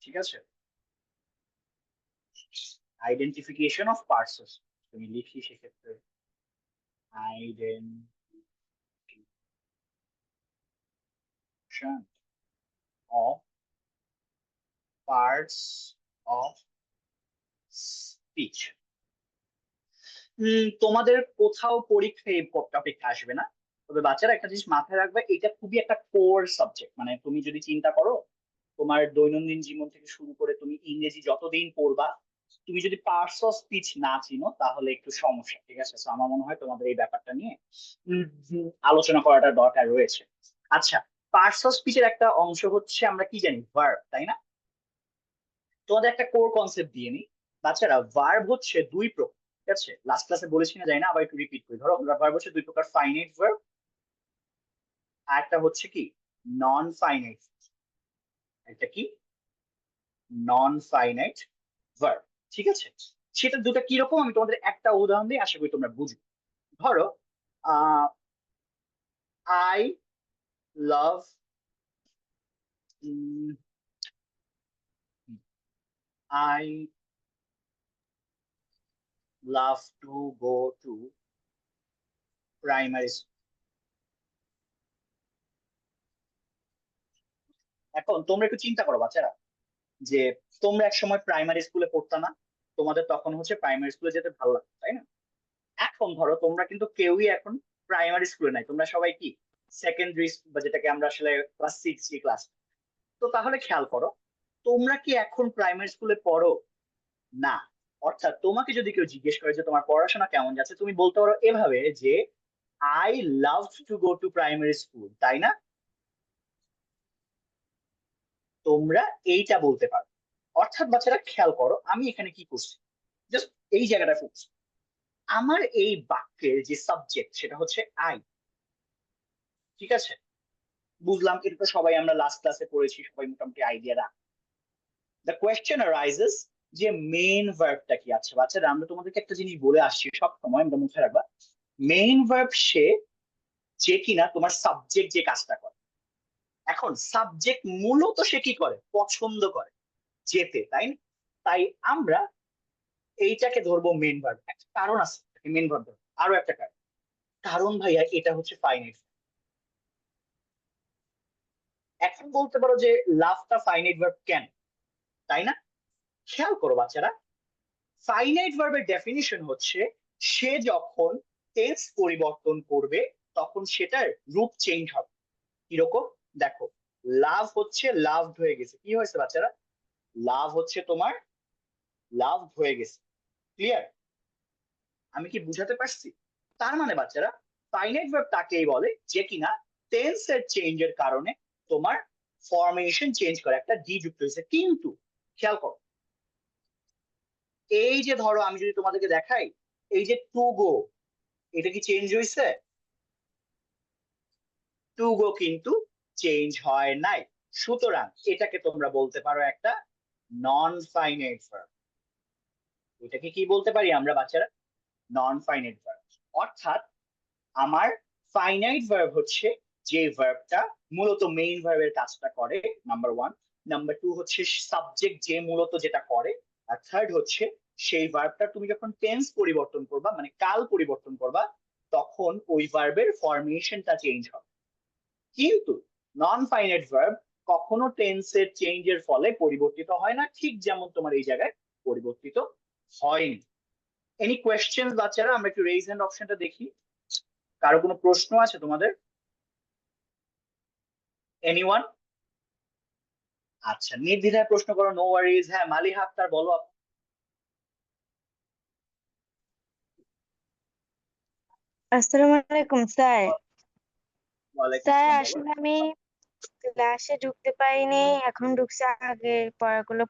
ঠিক আছে, identification of person, তুমি লিখি সেক্ষেত্রে identification of parts of speech. তোমাদের কোথাও পরীক্ষায় এই টপিকটা আসবে না, তবে বাচ্চারা একটা জিনিস মাথায় রাখবে, এটা খুবই একটা কোর সাবজেক্ট। মানে তুমি যদি চিন্তা করো, তোমার দৈনন্দিন জীবন থেকে শুরু করে তুমি ইংরেজি যতদিন পড়বা, তুমি যদি পার্টস অফ স্পিচ না চিনো তাহলে একটু সমস্যা। ঠিক আছে, তো আমার মনে হয় তোমাদের এই ব্যাপারটা নিয়ে আলোচনা করাটা দরকার রয়েছে। আচ্ছা, পার্টস অফ স্পিচের একটা অংশ হচ্ছে আমরা কি জানি, ভার্ব, তাই না? তোমাদের একটা কোর কনসেপ্ট দিয়ে নিই বাচ্চারা। ভার্ব হচ্ছে দুই প্রকার, ঠিক আছে? লাস্ট ক্লাসে বলেছি না জানি না, আবার একটু রিপিট করি। ধরো ভার্ব হচ্ছে দুই প্রকার, ফাইনাইট ভার্ব আর একটা হচ্ছে কি নন ফাইনাইট। একটা কি নন ফাইনাইট ভার্ব, ঠিক আছে? সেটা দুটো কিরকম আমি তোমাদের একটা উদাহরণ দিয়ে আশা করি তোমরা বুঝবে। ধরো I love I love to go to primary school. এখন তোমরা একটু চিন্তা করো বাচ্চারা, যে তোমরা এক সময় প্রাইমারি স্কুলে পড়তা না? তোমাদের তখন হচ্ছে প্রাইমারি স্কুলে যেতে ভালো লাগতো, তাই না? এখন ধরো তোমরা কিন্তু কেউই এখন প্রাইমারি স্কুলে নাই, তোমরা সবাই কি সেকেন্ডারি, বা যেটাকে আমরা আসলে ক্লাস 6 ক্লাস। তো তাহলে খেয়াল করো, তোমরা কি এখন প্রাইমারি স্কুলে পড়ো? না। অর্থাৎ তোমাকে যদি কেউ জিজ্ঞেস করে যে তোমার পড়াশোনা কেমন যাচ্ছে, তুমি বলতে পারো এভাবে যে I love to go to primary school, তাই না? তোমরা এইটা বলতে পারো। অর্থাৎ বাচ্চারা খেয়াল করো, আমি এখানে কি করছি, জাস্ট এই জায়গাটা ফোকাস। আমার এই বাক্যের যে সাবজেক্ট সেটা হচ্ছে আই, ঠিক আছে? বুঝলাম, এটা তো সবাই আমরা লাস্ট ক্লাসে পড়েছি, সবাই মোটামুটি আইডিয়া রাখ। দ্য কোয়েশ্চেন অ্যারাইজেস যে মেইন ভার্বটা কি আছে বাচ্চারা। আমরা তোমাদেরকে একটা জিনিস বলে আসছি সব সময়, আমরা মুখে রাখবা, মেইন ভার্ব সে যে কিনা তোমার সাবজেক্ট যে কাজটা করে। এখন সাবজেক্ট মূলত সে কি করে, পছন্দ করে যেতে, তাই না? তাই আমরা এইটাকে ধরবো মেইন ভার্ব। একটা কারণ আছে মেইন ভার্ব, আরো একটা কারণ। কারণ ভাইয়া এটা হচ্ছে ফাইনাইট। এখন বলতে পারো যে লাভটা ফাইনাইট ভার্ব কেন, তাই না? খেয়াল করো বাচ্চারা, ফাইনাইট ভার্বের ডেফিনিশন হচ্ছে সে যখন টেন্স পরিবর্তন করবে তখন সেটার রূপ চেঞ্জ হবে। কিরকম? দেখো, লাভ হচ্ছে লাভড হয়ে গেছে, কি হয়েছে বাচ্চারা? লাভ হচ্ছে তোমার লাভড হয়ে গেছে। ক্লিয়ার? আমি কি বুঝাতে পারছি? তার মানে বাচ্চারা, ফাইনাইট ভার্ব তাকেই বলে যে কিনা টেন্সের চেঞ্জের কারণে তোমার ফরমেশন চেঞ্জ করে, একটা ডি যুক্ত হয়েছে। কিন্তু খেয়াল করো, এই যে ধরো আমি যদি তোমাদেরকে দেখাই, এই যে টু গো, এটা কি চেঞ্জ হয়েছে? টু গো কিন্তু চেঞ্জ হয় নাই। সুতরাং এটাকে তোমরা বলতে পারো একটা নন ফাইনাইট ভার্ব। এটাকে কি বলতে পারি আমরা বাচ্চারা? Non finite verb. অর্থাৎ আমার ফাইনাইট ভার্ব হচ্ছে যে ভার্বটা মূলত মেইন ভার্বের কাজটা করে, নাম্বার ওয়ান। নাম্বার টু হচ্ছে সাবজেক্ট যে মূলত যেটা করে। আর থার্ড হচ্ছে সেই ভার্বটা তুমি যখন টেন্স পরিবর্তন করবা, মানে কাল পরিবর্তন করবা, তখন ওই ভার্বের ফরমেশনটা চেঞ্জ হবে। কিন্তু নন ফাইনাইট ভার্ব কখনো টেন্সের চেঞ্জের ফলে পরিবর্তিত হয় না, ঠিক যেমন তোমার এই জায়গায় পরিবর্তিত হয়নি। এনি কোয়েশ্চেন বাচ্চারা? আমরা একটু রেইজ হ্যান্ড অপশনটা দেখি, কারো কোনো প্রশ্ন আছে তোমাদের? এনিওয়ান? আচ্ছা, নির্দ্বিধায় প্রশ্ন করো, নো ওয়ারিজ। হ্যাঁ, মালিহা আক্তার বলো আসসালামু আলাইকুম স্যার। ওয়ালাইকুম স্যার আসসালাম, বলো। আসলে আমি ক্লাসে ঢুকতে পারিনি, এখন ঢুকছে, আগের পড়াগুলো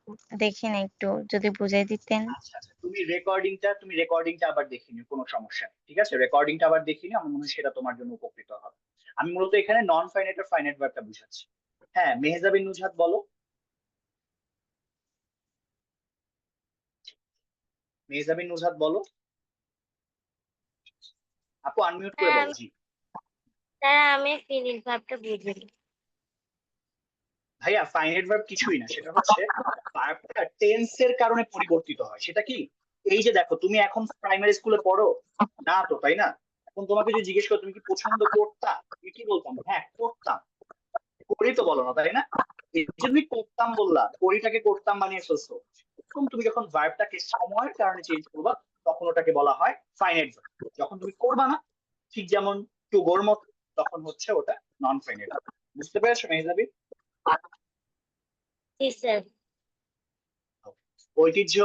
দেখিনি, একটু যদি বুঝাই দিতেন। আচ্ছা আচ্ছা, তুমি রেকর্ডিংটা আবার দেখে নিও, কোনো সমস্যা নেই, ঠিক আছে? রেকর্ডিংটা আবার দেখে নিও, আমার মনে হয় সেটা তোমার জন্য উপকৃত হবে। আমি মূলত এখানে নন ফাইনাইট আর ফাইনাইট ভার্বটা বুঝাচ্ছি। হ্যাঁ, মেহজাবিন নুজহাত বলো। মেহজাবিন নুজহাত বলো। আপু আনমিউট করে স্যার বলো, আমি জি। স্যার আমি ফিনিট ভাবটা বুঝিনি। ভাইয়া ফাইনাইট ভার্ব কিছুই না, সেটা হচ্ছে ভার্বটা টেন্সের কারণে পরিবর্তিত হয়। সেটা কি? এই যে দেখো, তুমি এখন প্রাইমারি স্কুলে পড়ো না তো, তাই না? এখন তোমাকে যদি জিজ্ঞেস করো তুমি কি পছন্দ করতা, তুমি কি বলতাম? হ্যাঁ করতাম। করি তো বলো না, তাই না? এই যে তুমি করতাম বললা, করিটাকে করতাম বানিয়ে ফেলছো। এখন তুমি যখন ভার্বটাকে সময়ের কারণে চেঞ্জ করবা, তখন ওটাকে বলা হয় ফাইনাইট ভার্ব। যখন তুমি করবা না, ঠিক যেমন টু গোর মতো, তখন হচ্ছে ওটা নন ফাইনাইট। বুঝতে পেরেছো মেহজাবি? জি স্যার। ঐতিহ্য।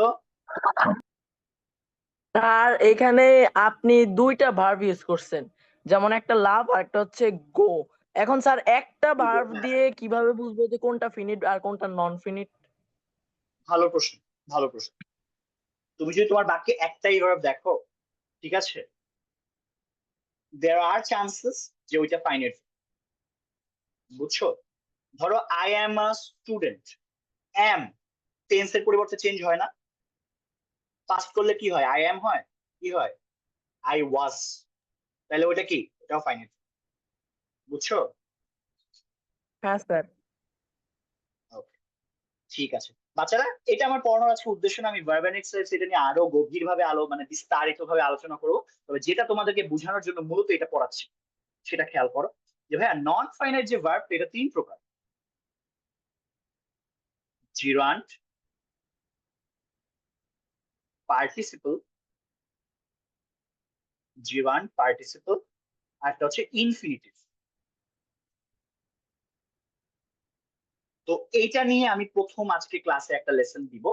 আর এখানে আপনি দুইটা ভার্ব ইউজ করছেন, যেমন একটা লাভ আর একটা হচ্ছে গো। এখন স্যার একটা ভার্ব হ্যাঁ, দিয়ে কিভাবে বুঝবো যে কোনটা ফিনিট আর কোনটা নন ফিনিট? ভালো প্রশ্ন, ভালো প্রশ্ন। তুমি যদি তোমার বাক্যে একটাই ভার্ব দেখো, ঠিক আছে, দেয়ার আর চান্সেস যে ওইটা ফাইনাইট। বুঝছো? ধরো আই অ্যাম আ স্টুডেন্ট, অ্যাম টেন্সের পরিবর্তে চেঞ্জ হয় না। পাস্ট করলে কি হয়? আই অ্যাম হয়, কি হয়? I was. তাহলে ওটা কি? ওটাও ফাইনাইট। বুঝছো? হ্যাঁ স্যার। Okay, ঠিক আছে বাচ্চারা, এটা আমার পড়ানোর আজকে উদ্দেশ্য না। আমি ভার্ব এন্ড এক্সারসাইজ এটা নিয়ে আরো গভীর ভাবে মানে বিস্তারিত ভাবে আলোচনা করবো। তবে যেটা তোমাদেরকে বোঝানোর জন্য মূলত এটা পড়াচ্ছি, সেটা খেয়াল করো যে ভাইয়া নন ফাইনাইট যে ভার্ব এটা তিন প্রকার: জিরান্ট, পার্টিসিপল, জিরান্ট পার্টিসিপল, আর একটা হচ্ছে ইনফিনিটিভ। তো এইটা নিয়ে আমি প্রথম আজকে ক্লাসে একটা লেসন দিব,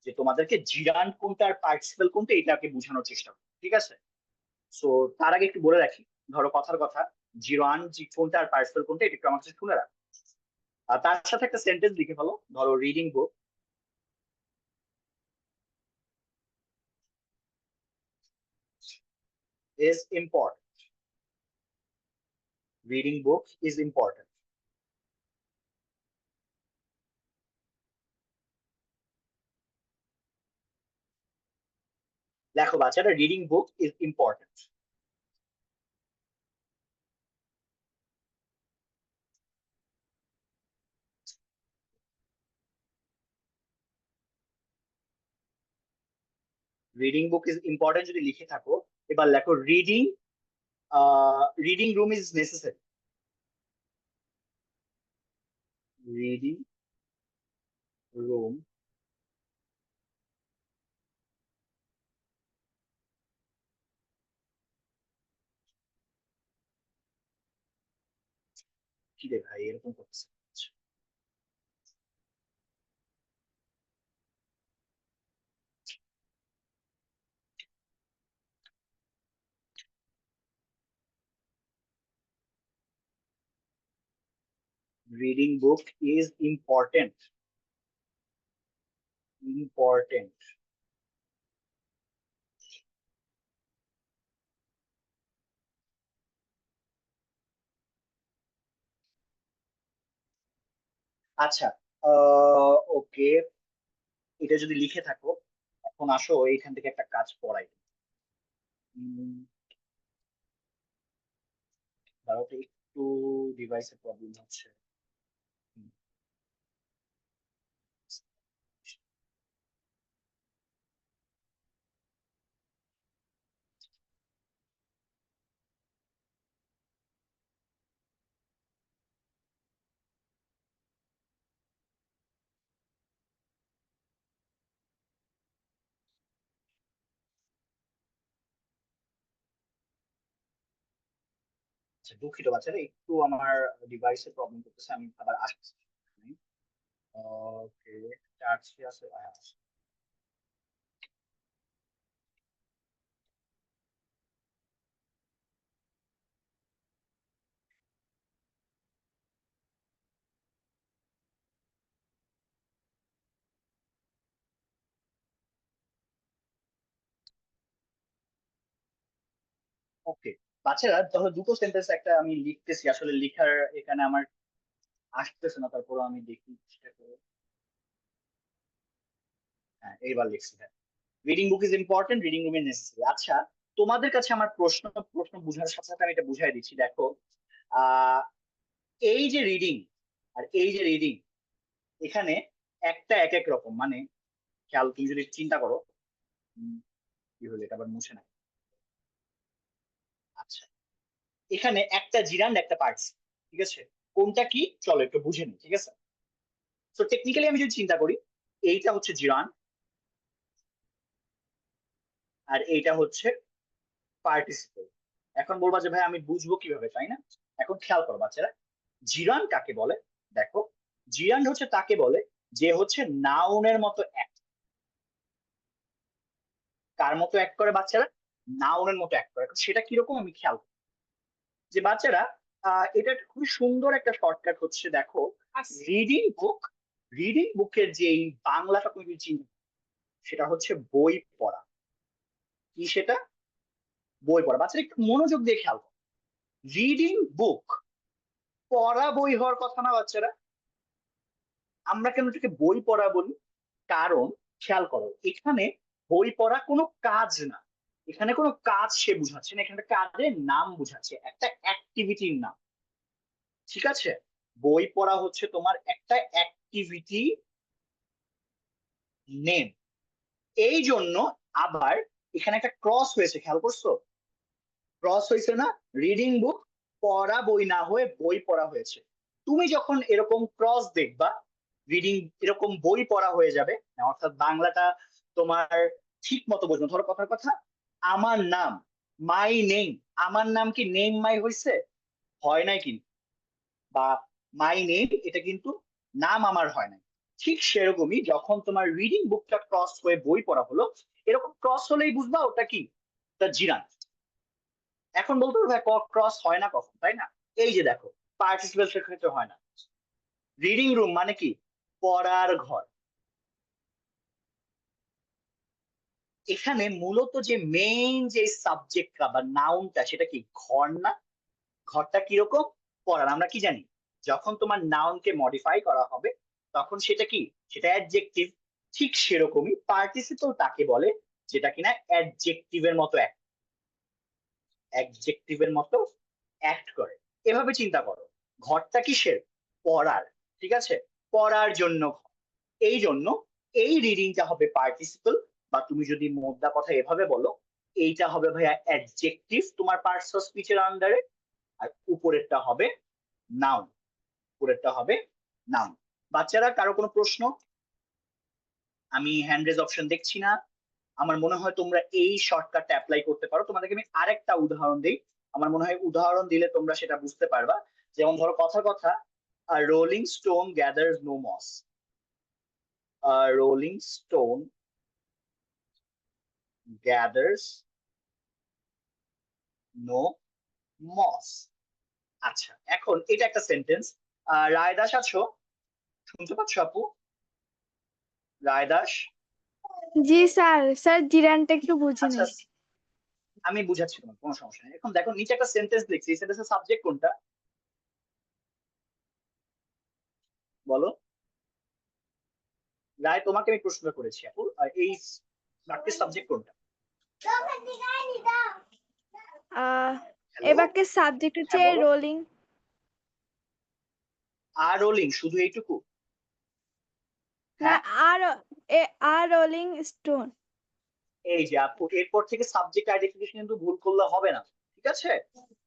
যে তোমাদেরকে জিরান্ট কোনটা আর পার্টিসিপল কোনটা এটাকে বোঝানোর চেষ্টা করো, ঠিক আছে? সো তার আগে একটু বলে রাখি, ধরো কথার কথা, জিরান্ট কোনটা আর পার্টিসিপল কোনটা এটা একটু আমার কাছে শুনে রাখো। আর তার সাথে একটা সেন্টেন্স লিখে ফেলো। ধরো reading book is important. Reading book is important. দেখো বাচ্চারা, reading book is important. Reading book is important যদি লিখে থাকো, এবার লেখো reading reading room is necessary. Reading room কি রে ভাই এরকম করছে? Reading book is important. Important. আচ্ছা, ওকে, এটা যদি লিখে থাকো, এখন আসো এইখান থেকে একটা কাজ পড়াই। উম, দাঁড়াও তো একটু, ডিভাইসের প্রবলেম হচ্ছে। আচ্ছা দুঃখিত বাচ্চারা, একটু আমার ডিভাইসে প্রবলেম করতেছে, আমি আবার আসছি। ওকে, চার্জ আছে। ওকে বাচ্চারা, ধরো দুটো সেন্টেন্স একটা আমি লিখতেছি, আসলে লিখার এখানে আমার আসতেছে না, তারপর আমি দেখি চেষ্টা করে। হ্যাঁ এইবার লিখছি, হ্যাঁ। Reading book is important, reading room is necessary. আচ্ছা, তোমাদের কাছে আমার প্রশ্ন প্রশ্ন বোঝার সাথে সাথে আমি এটা বুঝাই দিচ্ছি। দেখো, আহ এই যে রিডিং আর এই যে রিডিং, এখানে একটা এক এক রকম, মানে খেয়াল তুমি যদি চিন্তা করো, কি হলো এটা আবার মুছে না। আচ্ছা, এখানে একটা জিরান্ড একটা পার্টস, ঠিক আছে, কোনটা কি চলো একটু বুঝে নিই, ঠিক আছে। তো টেকনিক্যালি আমি যদি চিন্তা করি, এইটা হচ্ছে জিরান্ড আর এইটা হচ্ছে পার্টিসিপল। এখন বলবা যে ভাই আমি বুঝবো কিভাবে, তাই না? এখন খেয়াল করো বাচ্চারা, জিরান্ড কাকে বলে? দেখো, জিরান্ড হচ্ছে তাকে বলে যে হচ্ছে নাউনের মতো অ্যাক্ট। কার মতো অ্যাক্ট করে বাচ্চারা? নাউনের মতো অ্যাক্ট করে। এখন সেটা কিরকম আমি খেয়াল করি যে বাচ্চারা, এটা একটা খুবই সুন্দর একটা শর্টকাট হচ্ছে, দেখো, রিডিং বুক। রিডিং বুকের যে বাংলাটা তুমি যদি চিন্তা, সেটা হচ্ছে বই পড়া। কি সেটা? বই পড়া। বাচ্চারা একটু মনোযোগ দিয়ে খেয়াল করো, রিডিং বুক পড়া বই হওয়ার কথা না বাচ্চারা? আমরা কেন এটাকে বই পড়া বলি? কারণ খেয়াল করো, এখানে বই পড়া কোনো কাজ না, এখানে কোনো কাজ সে বুঝাচ্ছে না, এখানে একটা কাজের নাম বুঝাচ্ছে, একটা অ্যাক্টিভিটির নাম, ঠিক আছে। বই পড়া হচ্ছে তোমার একটা অ্যাক্টিভিটি নেম। এই জন্য আবার এখানে একটা ক্রস হয়েছে, খেয়াল করছো? ক্রস হয়েছে না? রিডিং বুক পড়া বই না হয়ে বই পড়া হয়েছে। তুমি যখন এরকম ক্রস দেখবা, রিডিং এরকম বই পড়া হয়ে যাবে, অর্থাৎ বাংলাটা তোমার ঠিক মতো বুঝবে। ধরো কথার কথা, আমার নাম, মাই নেম। আমার নাম কি নেম মাই হয়েছে? হয় নাই কিন্তু। বা মাই নেম, এটা কিন্তু নাম আমার হয় নাই। ঠিক সেরকমই যখন তোমার রিডিং বুকটা ক্রস হয়ে বই পড়া হলো, এরকম ক্রস হলেই বুঝবা ওটা কি, তা জিরান। এখন বলতে হবে ক্রস হয় না কখন, তাই না? এই যে দেখো, পার্টিসিপেন্টের ক্ষেত্রে হয় না। রিডিং রুম মানে কি? পড়ার ঘর। এখানে মূলত যে মেইন যে সাবজেক্টটা বা নাউনটা, সেটা কি ঘর না? ঘরটা কিরকম? পড়ার। আমরা কি জানি, যখন তোমার নাউনকে মডিফাই করা হবে তখন সেটা কি, সেটা অ্যাডজেক্টিভ। ঠিক সেরকমই পার্টিসিপল তাকে বলে যেটা কিনা অ্যাডজেক্টিভের মতো অ্যাডজেক্টিভের মতো অ্যাক্ট করে। এভাবে চিন্তা করো, ঘরটা কিসের? পড়ার, ঠিক আছে, পড়ার জন্য ঘর। এই জন্য এই রিডিংটা হবে পার্টিসিপল, বা তুমি যদি মোদ্দা কথা এভাবে বলো, এইটা হবে ভাইয়া অ্যাডজেক্টিভ তোমার পার্টস অফ স্পিচের আন্ডারে, আর উপরেরটা হবে নাউন। উপরেরটা হবে নাউন। বাচ্চারা কারো কোনো প্রশ্ন? আমি হ্যান্ড রেজ অপশন দেখছি না। আমার মনে হয় তোমরা এই শর্টকাটটা অ্যাপ্লাই করতে পারো। তোমাদেরকে আমি আরেকটা উদাহরণ দিই, আমার মনে হয় উদাহরণ দিলে তোমরা সেটা বুঝতে পারবা। যেমন ধরো কথার কথা, rolling stone gathers no moss. Rolling stone gathers no moss. আচ্ছা, এখন এটা একটা সেন্টেন্স। রায়দাস আছো? শুনতে পাচ্ছ আপু? রায়দাস? জি স্যার, স্যার জিরানটা একটু বুঝে আচ্ছা, নেই। আমি বুঝাচ্ছি, তোমার কোনো সমস্যা নেই। এখন দেখো নিচে একটা সেন্টেন্স লিখছি, এই সেন্টেন্সের সাবজেক্ট কোনটা বলো? রায়, তোমাকে আমি প্রশ্ন করেছি আপু, এই বাক্যের সাবজেক্ট কোনটা? এ হ্যালো? বাক্যের সাবজেক্ট হচ্ছে হ্যাঁ বলো। রোলিং। আর রোলিং, শুধু এইটুকু? না, হ্যাঁ, আর আর রোলিং স্টোন। এই যে আপু, এরপর থেকে সাবজেক্ট আইডেন্টিফিকেশন কিন্তু ভুল করলে হবে না, ঠিক আছে।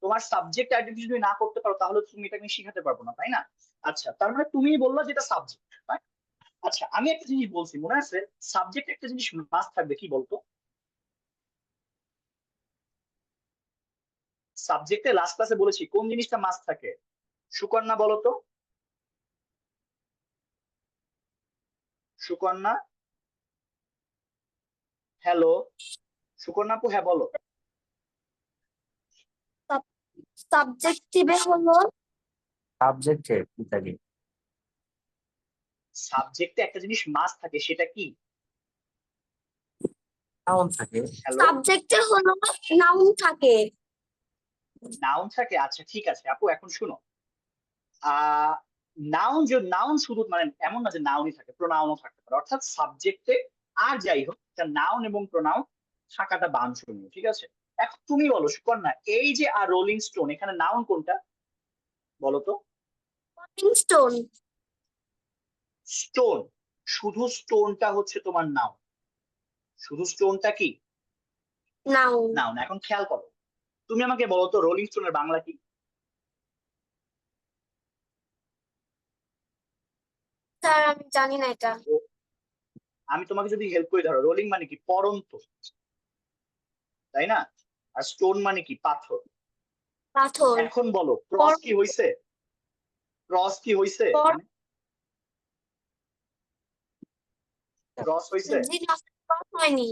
তোমার সাবজেক্ট আইডেন্টিফিকেশন যদি না করতে পারো তাহলে তুমি এটা আমি শিখাতে পারবো না, তাই না? আচ্ছা, তার মানে তুমি বললা যেটা সাবজেক্ট। আচ্ছা, আমি একটা জিনিস বলছি মনে আছে, সাবজেক্ট একটা জিনিস মাস্ট থাকবে, কি বলতো? সাবজেক্টে লাস্ট ক্লাসে বলেছি কোন জিনিসটা মাস্ট থাকে, সুকন্যা বলো তো। সুকন্যা? হ্যালো সুকন্যা আপু, হ্যাঁ বলো। সাবজেক্টিভে হলো সাবজেক্টের কি থাকে? সাবজেক্টে একটা জিনিস মাস্ট থাকে, সেটা কি? নাউন থাকে। হ্যালো? সাবজেক্টে হলো নাউন থাকে। নাউন থাকে, আচ্ছা ঠিক আছে আপু। এখন শুনো, আহ নাউন, যে নাউন শুধু মানে এমন না যে নাউনই থাকে, প্রোনাউনও থাকতে পারে। অর্থাৎ সাবজেক্টে আর যাই হোক, নাউন এবং প্রোনাউন থাকাটা বাঞ্ছনীয়, ঠিক আছে। এখন তুমি বলো সুকন্যা, এই যে আর রোলিং স্টোন, এখানে নাউন কোনটা বলো তো? Rolling stone. স্টোন, শুধু স্টোনটা হচ্ছে তোমার নাউন। শুধু স্টোনটা কি নাউন। নাউন। এখন খেয়াল করো, তুমি আমাকে বলো তো রোলিং স্টোনের বাংলা কি? স্যার আমি জানি না এটা। আমি তোমাকে যদি হেল্প করি, ধরো রোলিং মানে কি পড়ন্ত, তাই না? আর স্টোন মানে কি পাথর। পাথর। এখন বলো ক্রস কি হইছে? ক্রস কি হইছে? পর- ক্রস হইছে? জি না, স্যার, হয়নি।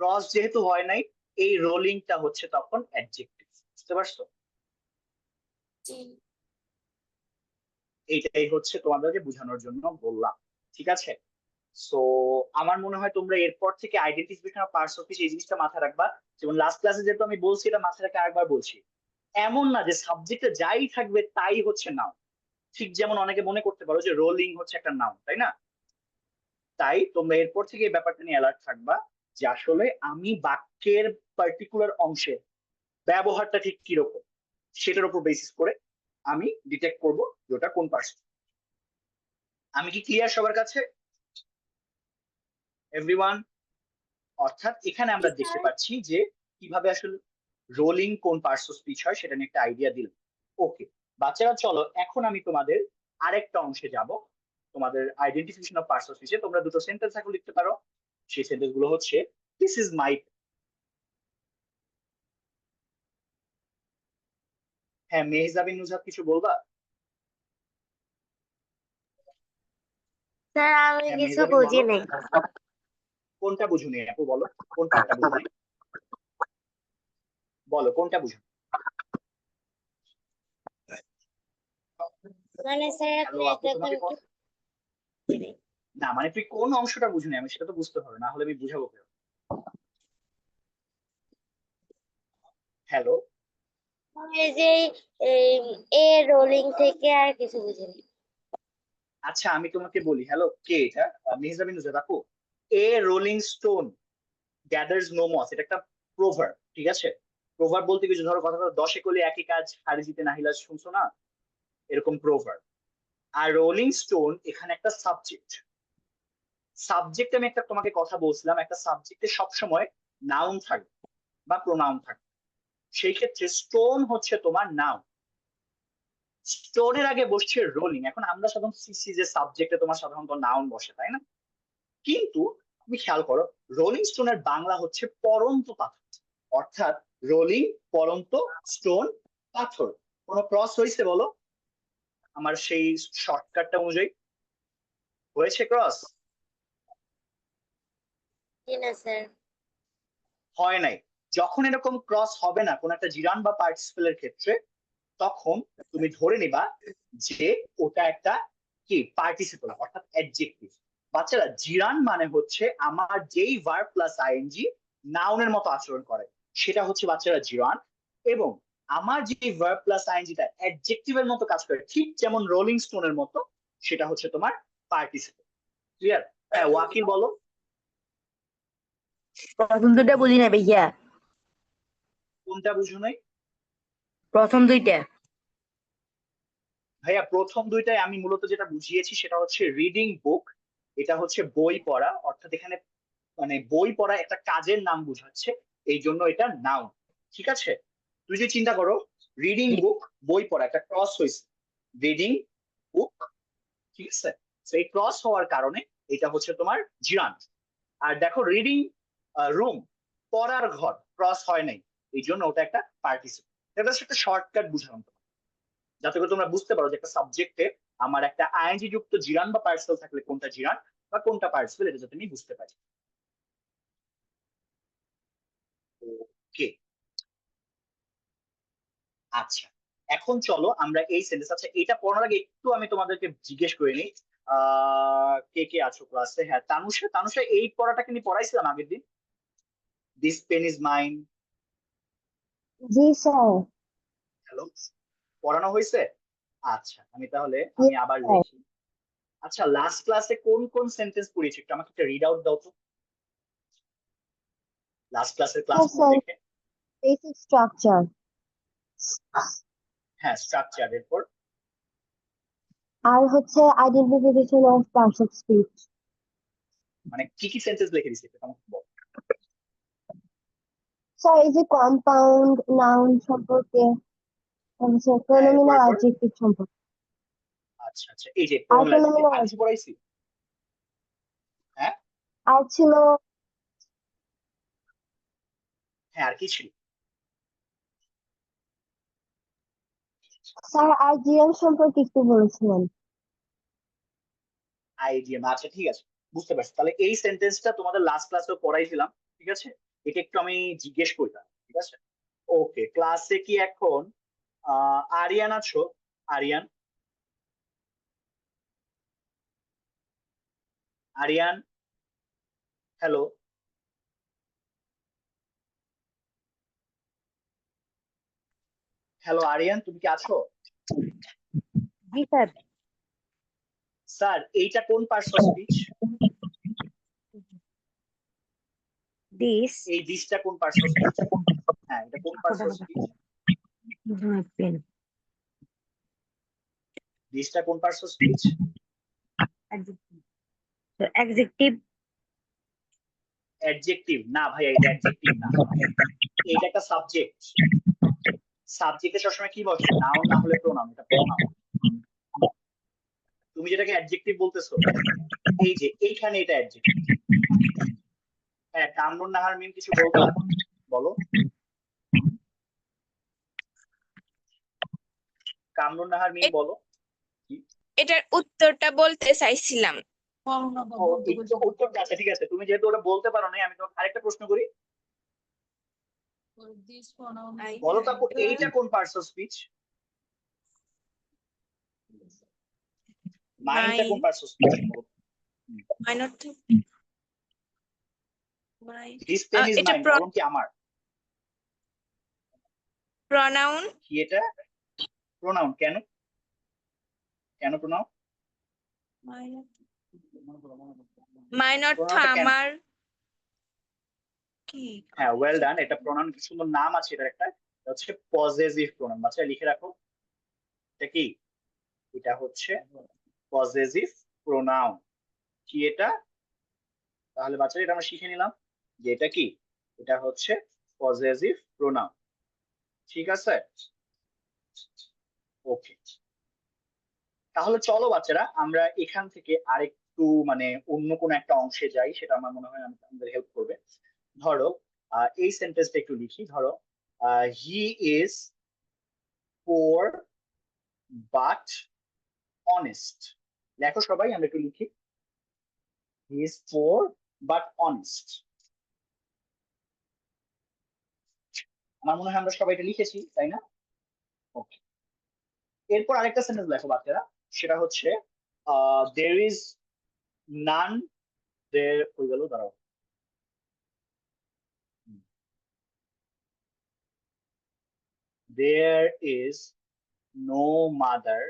ক্রস যেহেতু হয় নাই, এই রোলিংটা হচ্ছে তখন অ্যাডজেক্টিভ। বুঝতে পারছো? জি। এইটাই হচ্ছে তোমাদেরকে বোঝানোর জন্য বললাম, ঠিক আছে? সো আমার মনে হয় তোমরা এরপর থেকে identification of parts of speech এই জিনিসটা মাথায় রাখবা। যেমন লাস্ট ক্লাসে যেহেতু আমি বলছি, এটা মাথায় রাখে আরেকবার বলছি। এমন না যে সাবজেক্টে যাই থাকবে তাই হচ্ছে নাউন। ঠিক যেমন অনেকে মনে করতে পারো যে রোলিং হচ্ছে একটা নাউন, তাই না? তাই তোমরা এরপর থেকে এই ব্যাপারটা নিয়ে অ্যালার্ট থাকবা যে আসলে আমি বাক্যের পার্টিকুলার অংশে ব্যবহারটা ঠিক কিরকম, সেটার উপর বেসিস করে আমি ডিটেক্ট করব যে ওটা কোন পার্সন। আমি কি ক্লিয়ার সবার কাছে এভরিওয়ান? অর্থাৎ এখানে আমরা দেখতে পাচ্ছি যে কিভাবে আসলে রোলিং কোন পার্টস অফ স্পিচ হয় সেটা নিয়ে একটা আইডিয়া দিলাম। ওকে বাচ্চারা, চলো এখন আমি তোমাদের আরেকটা অংশে যাব। তোমাদের আইডেন্টিফিকেশন অফ পার্টস অফ স্পিচে তোমরা দুটো সেন্টেন্স এখন লিখতে পারো। সেই সেন্টেন্স গুলো হচ্ছে দিস ইজ মাই। হ্যাঁ, মেহজাবিন নুজহাত কিছু বলবা? স্যার আমি হ্যাঁ কিছু মেহজাবিন বুঝি বলো। নাই। কোনটা বুঝুনি আপু বলো, কোন পার্টটা বুঝুনি? বলো কোনটা বুঝুনি। মানে স্যার হ্যালো আপনি আপু, তোমাকে না মানে তুই কোন অংশটা বুঝুনি, আমি সেটা তো বুঝতে পারো, না হলে আমি বুঝাবো কেন? হ্যালো, এই যে এ রোলিং থেকে আর কিছু বুঝিনি। আচ্ছা আমি তোমাকে বলি, হ্যালো কে এটা? মেহজাবিন নুজহাত আপু। A rolling stone gathers no moss, এটা একটা প্রোভার্ব, ঠিক আছে? প্রোভার্ব বলতে কিছু, ধরো কথাটা দশে কলি একই কাজ হারি জিতে নাহিলা, শুনছো না? এরকম প্রোভার্ব। আর রোলিং স্টোন এখানে একটা সাবজেক্ট। সাবজেক্ট আমি একটা তোমাকে কথা বলছিলাম, একটা সাবজেক্টে সবসময় নাউন থাকবে বা প্রোনাউন থাকবে। সেই ক্ষেত্রে স্টোন হচ্ছে তোমার নাউন, স্টোনের আগে বসছে রোলিং। এখন আমরা সাধারণত সিসি যে সাবজেক্টে তোমার সাধারণত নাউন বসে, তাই না? কিন্তু তুমি খেয়াল করো, রোলিং স্টোনের বাংলা হচ্ছে পড়ন্ত পাথর। অর্থাৎ রোলিং পড়ন্ত, স্টোন পাথর। কোনো ক্রস হয়েছে বলো আমার সেই শর্টকাটটা অনুযায়ী? হয়েছে ক্রস? জি না স্যার। হয় নাই। যখন এরকম ক্রস হবে না কোন একটা জিরান বা পার্টিসিপেলের ক্ষেত্রে, তখন তুমি ধরে নিবা যে ওটা একটা কি পার্টিসিপল, অর্থাৎ অ্যাডজেক্টিভ। বাচ্চারা, জিরান মানে হচ্ছে আমার যেই ভার্ব প্লাস আইএনজি নাউনের মতো আচরণ করে, সেটা হচ্ছে বাচ্চারা জিরান। এবং আমার যে ভার্ব প্লাস আইএনজিটা অ্যাডজেক্টিভের মতো কাজ করে, ঠিক যেমন রোলিং স্টোনের মতো, সেটা হচ্ছে তোমার পার্টিসিপল। ক্লিয়ার? হ্যাঁ ওয়াকিল বলো। প্রথম দুইটা বুঝি না ভাইয়া। কোনটা বুঝো নাই? প্রথম দুইটা। ভাইয়া প্রথম দুইটাই আমি মূলত যেটা বুঝিয়েছি সেটা হচ্ছে রিডিং বুক। এটা হচ্ছে বই পড়া, অর্থাৎ এখানে মানে বই পড়া একটা কাজের নাম বুঝাচ্ছে, এই জন্য এটা নাউন। ঠিক আছে? তুই যে চিন্তা করো, রিডিং বুক বই পড়া একটা ক্রস হয়েছে, রিডিং বুক, ঠিক আছে? তো এই ক্রস হওয়ার কারণে এটা হচ্ছে তোমার জিরান। আর দেখো রিডিং রুম, পড়ার ঘর, ক্রস হয় নাই, এই জন্য ওটা একটা পার্টিসিপল। এটা হচ্ছে একটা শর্টকাট বুঝানো, যাতে করে তোমরা বুঝতে পারো যে একটা সাবজেক্টে আমার একটা আইএনজি যুক্ত জিরান বা পার্টিসিপল থাকলে কোনটা জিরান বা কোনটা পার্টিসিপল, এটা যাতে আমি বুঝতে পারি। ওকে আচ্ছা, এখন চলো আমরা এই সেন্টেন্স, আচ্ছা এটা পড়ার আগে একটু আমি তোমাদেরকে জিজ্ঞেস করে নিই, কে কে আছো ক্লাসে? হ্যাঁ তানুষা, তানুষা এই পড়াটাকে নিয়ে পড়াইছিলাম আগের দিন, দিস পেন ইজ মাইন। জি স্যার। হ্যালো, পড়ানো হয়েছে? আচ্ছা আমি আবার লিখি। আচ্ছা লাস্ট ক্লাসে কোন কোন সেন্টেন্স পড়িয়েছি একটু আমাকে একটা রিড আউট দাও তো, লাস্ট ক্লাসের ক্লাস নোট স্যার, দেখে। বেসিক স্ট্রাকচার, হ্যাঁ স্ট্রাকচার, এরপর আর হচ্ছে identification of parts of speech. মানে কি কি সেন্টেন্স লিখে দিছি এটা আমাকে বল। স্যার এই যে কম্পাউন্ড নাউন সম্পর্কে, হচ্ছে প্রোনোমিনাল এরপর অ্যাডজেক্টিভ সম্পর্কে, আচ্ছা আচ্ছা, এই যে আর প্রোনাউন প্রোনোমিনাল আর কিছু অ্যাডজেক্টিভ, পড়াইছি? হ্যাঁ আর ছিল হ্যাঁ, আর কি ছিল? স্যার আর জিএম সম্পর্কে একটু বলেছিলেন। আইডিএম, আচ্ছা ঠিক আছে, বুঝতে পারছি। তাহলে এই সেন্টেন্সটা তোমাদের লাস্ট ক্লাসে পড়াইছিলাম, ঠিক আছে? এটা একটু আমি জিজ্ঞেস করলাম, ঠিক আছে? ওকে, ক্লাসে কি এখন আরিয়ান আছো? আরিয়ান, আরিয়ান, হ্যালো, হ্যালো আরিয়ান, তুমি কি আছো? জি স্যার। স্যার এইটা কোন পার্টস অফ স্পিচ? দিস এই দিসটা কোন পার্টস অফ স্পিচ? হ্যাঁ, এটা কোন পার্টস অফ স্পিচ? পেন দিসটা কোন parts of speech? Adjective adjective না ভাই, এটা অ্যাডজেক্টিভ না, এটা একটা সাবজেক্ট। সাবজেক্টে সবসময় কি বসে? নাউন না হলে প্রোনাউন, এটা প্রোনাউন। তুমি যেটাকে অ্যাডজেক্টিভ বলতেছো, এই যে এইখানে এটা অ্যাডজেক্টিভ। হ্যাঁ, কামরুন নাহার মিম কিছু বলবা? বলো। কামরুন নাহার মিম বলো। এটার উত্তরটা বলতে চাইছিলাম। ও, উত্তরটা আচ্ছা ঠিক আছে, তুমি যেহেতু ওটা বলতে পারো না, আমি তোমাকে আরেকটা প্রশ্ন করি। বলো তো আপু, এইটা কোন পার্টস অফ স্পিচ? মাইন্ডটা কোন পার্টস অফ স্পিচ? মাইন অর্থ মাইন দিস পেন ইজ এটা মাইন, কলম কি আমার? প্রনাউন। কি এটা? প্রোনাউন। কেন কেন প্রোনাউন? মাইন অর্থ প্রোনাউনটা কেন? আমার কি হ্যাঁ, ওয়েল ডান, এটা প্রোনাউন, কি সুন্দর নাম আছে এটার একটা, এটা হচ্ছে পজেসিভ প্রোনাউন। বাচ্চা লিখে রাখো, এটা কি? এটা হচ্ছে পজেসিভ প্রোনাউন। কি এটা? তাহলে বাচ্চারা এটা আমরা শিখে নিলাম যে এটা কি, এটা হচ্ছে পজেসিভ প্রোনাউন। ঠিক আছে, ওকে। তাহলে চলো বাচ্চারা, আমরা এখান থেকে আরেকটু মানে অন্য কোনো একটা অংশে যাই, সেটা আমার মনে হয় আমাদের হেল্প করবে। ধরো এই সেন্টেন্সটা একটু লিখি। ধরো he is poor but honest. লেখো সবাই, আমরা একটু লিখি। He is poor but honest. আমার মনে হয় আমরা সবাই এটা লিখেছি, তাই না? ওকে, এরপর আরেকটা সেন্টেন্স লেখো বাচ্চারা, সেটা হচ্ছে there is none, there হয়ে গেল, দাঁড়াও। There is no mother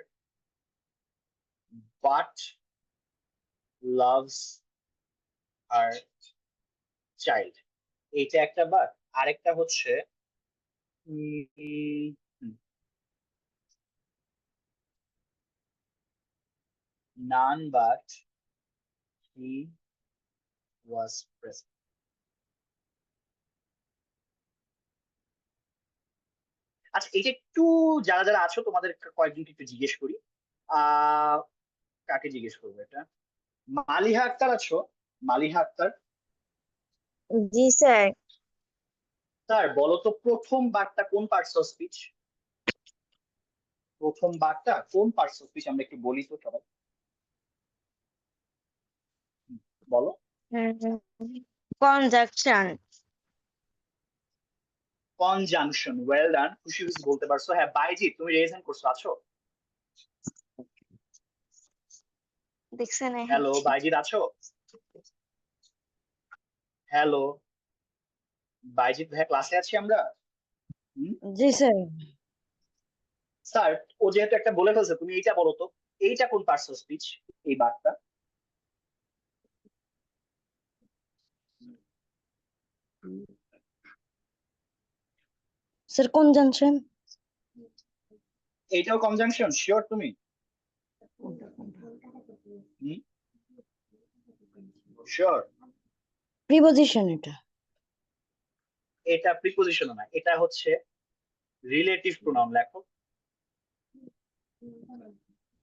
but loves her child। এইটা একটা বার। আরেকটা হচ্ছে none but he was present। আচ্ছা, এটা একটু যারা যারা আছো তোমাদের কয়েকজনকে একটু জিজ্ঞেস করি। আহ কাকে জিজ্ঞেস করবো এটা? মালিহা আক্তার আছো? মালিহা আক্তার, জি স্যার। স্যার বলো তো প্রথম বারটা কোন পার্টস অফ স্পিচ? প্রথম বারটা কোন পার্টস অফ স্পিচ, আমরা একটু বলি তো সবাই, বলো। কনজাংশন। কনজাংশন, ওয়েল ডান, খুশি খুশি বলতে পারছো। হ্যাঁ বাইজি, তুমি রেজ হ্যান্ড করছো, আছো? দেখছেন হ্যালো বাইজিৎ, আছো? হ্যালো বাইজিৎ ভাইয়া, ক্লাসে আছি আমরা। জি স্যার। স্যার ও যেহেতু একটা বলে ফেলছে, তুমি এইটা বলো তো, এইটা কোন পার্টস অফ স্পিচ? এই বারটা। Sir conjunction. এইটাও কনজাংশন, শিওর তুমি? শিওর? প্রিপজিশন এটা। এটা প্রিপোজিশন না, এটা হচ্ছে রিলেটিভ প্রোনাউন। লেখো